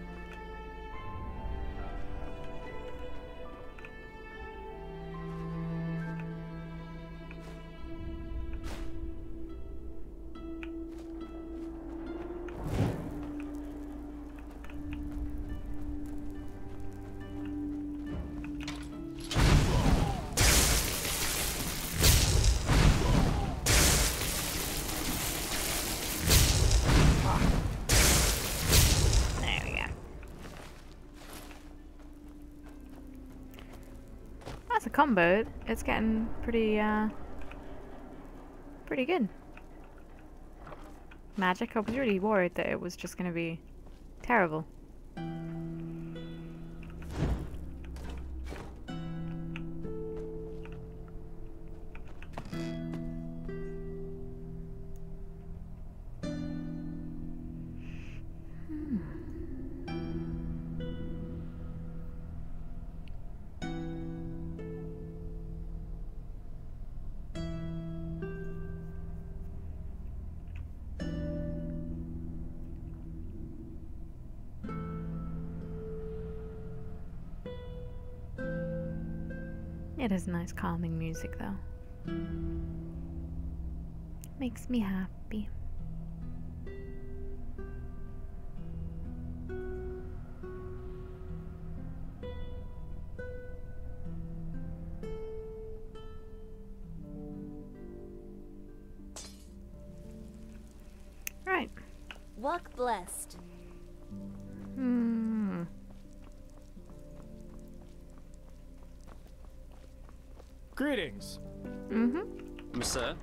That's a combo. It's getting pretty good. Magic. I was really worried that it was just gonna be terrible. It is nice calming music though. Makes me happy. Right. Walk blessed. Greetings. Sir?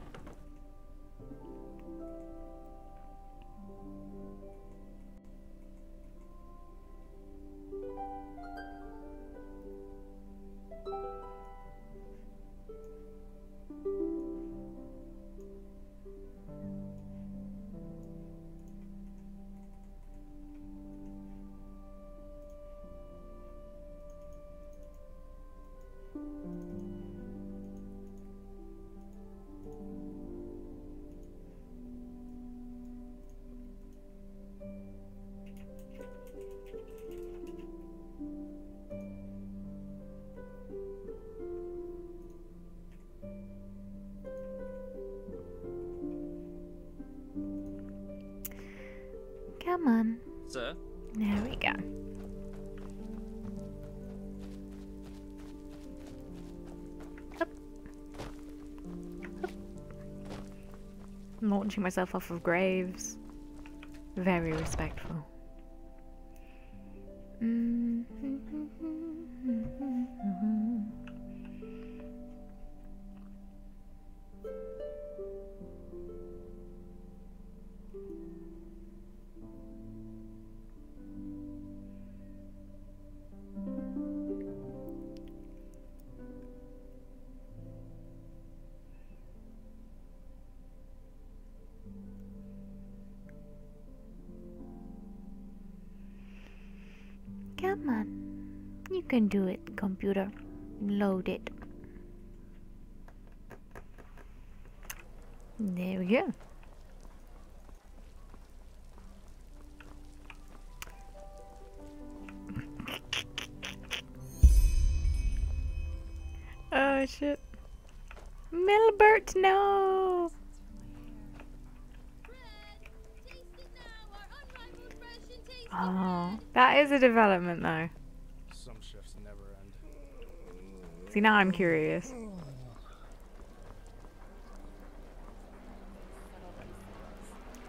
Come on. Sir? There we go. Up. Up. I'm launching myself off of graves. Very respectful. Come on. You can do it, computer. Load it. There we go. Oh shit. Milbert, no! Oh, that is a development though. Some shifts never end. See, now I'm curious.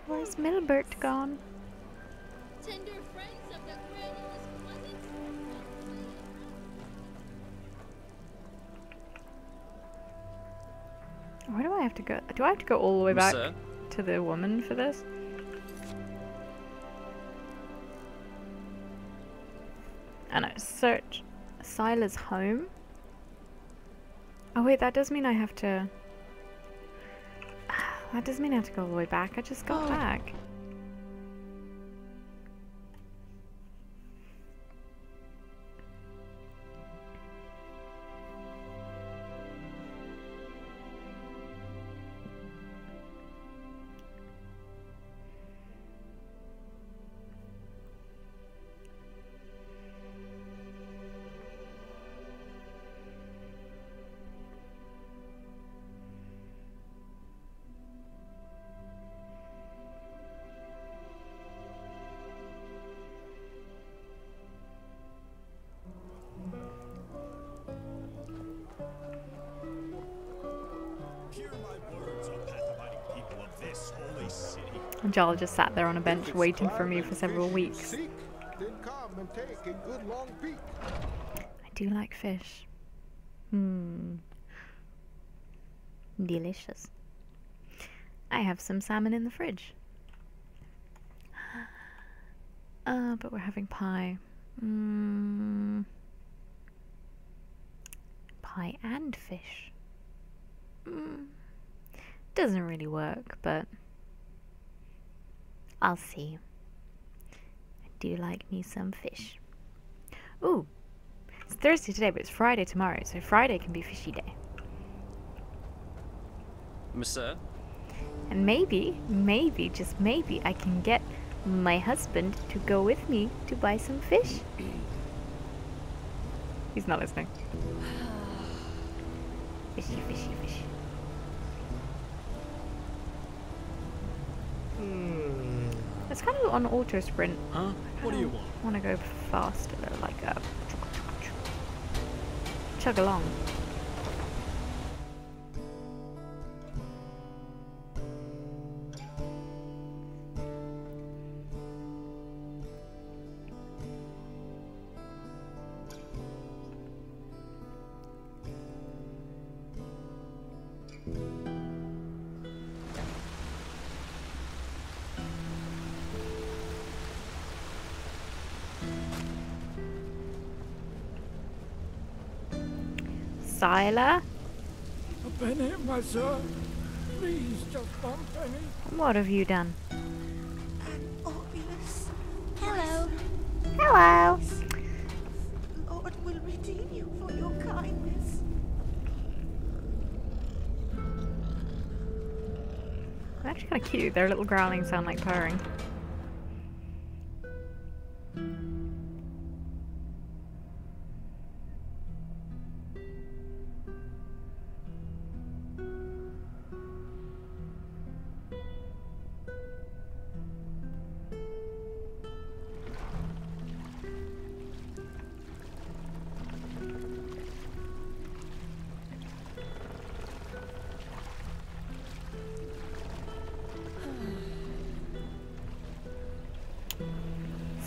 Where's Milbert gone? Tender friends of the granulous pleasant. Where do I have to go? Do I have to go all the way back Sir? to the woman for this? I know, search Sila's home. Oh wait, that does mean I have to... That does mean I have to go all the way back. I just got back. And Jarl just sat there on a bench waiting for me for several weeks. Then come and take a good long peek. I do like fish. Delicious. I have some salmon in the fridge. But we're having pie. Pie and fish. Doesn't really work, but I'll see. I do like me some fish. Ooh, it's Thursday today, but it's Friday tomorrow, so Friday can be fishy day. Monsieur? And maybe, just maybe, I can get my husband to go with me to buy some fish. He's not listening. Fishy, fishy, fishy. It's kind of on auto sprint. Huh? What do you want? I want to go faster, like chug along. Scylla? A penny, my sir. Please, just one penny. What have you done? Hello. Hello. Lord will redeem you for your kindness. They're actually kind of cute. Their little growling sound like purring.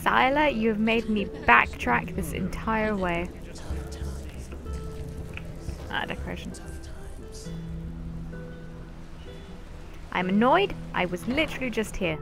Scylla, you have made me backtrack this entire way. Decoration. I'm annoyed. I was literally just here.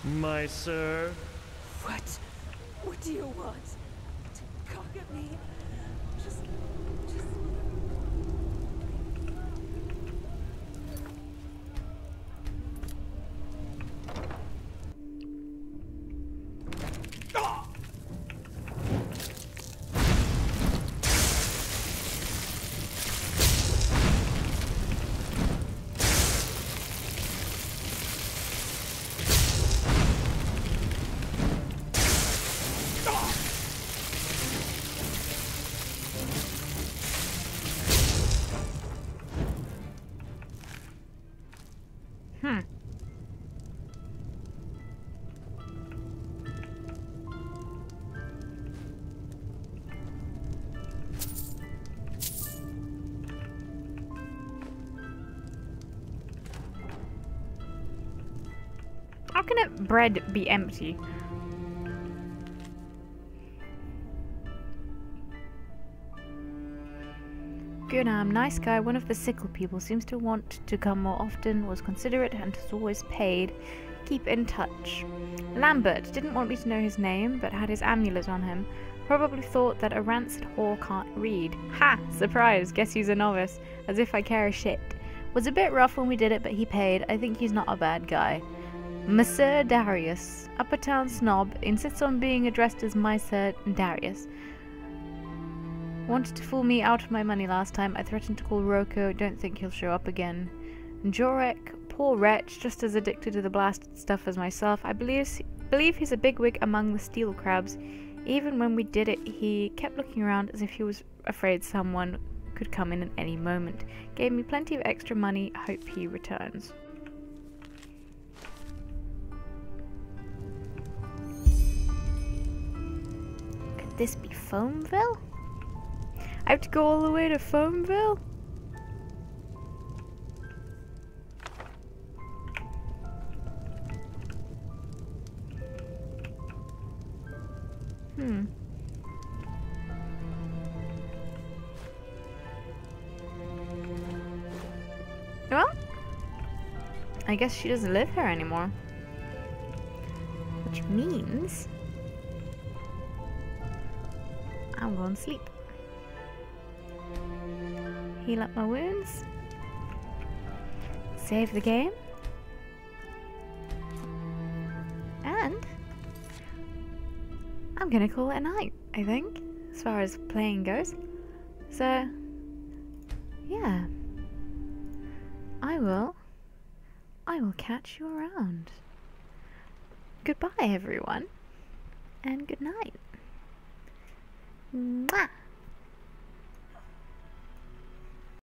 My sir. What do you want? To cock at me? Just... How can a bread be empty? Gunam, nice guy, one of the sickle people, seems to want to come more often, was considerate and has always paid. Keep in touch. Lambert, didn't want me to know his name, but had his amulet on him. Probably thought that a rancid whore can't read. Ha! Surprise, guess he's a novice. As if I care a shit. Was a bit rough when we did it, but he paid. I think he's not a bad guy. Monsieur Darius, upper town snob, insists on being addressed as my Sir Darius. Wanted to fool me out of my money last time. I threatened to call Roko. Don't think he'll show up again. Jorek, poor wretch, just as addicted to the blasted stuff as myself. I believe he's a bigwig among the steel crabs. Even when we did it, he kept looking around as if he was afraid someone could come in at any moment. Gave me plenty of extra money, hope he returns. Could this be Foamville? I have to go all the way to Foamville? Well, I guess she doesn't live here anymore. Which means I'm going to sleep. Heal up my wounds. Save the game. And I'm gonna call it a night, I think, as far as playing goes. So, yeah. I will catch you around. Goodbye, everyone, and good night. Mwah!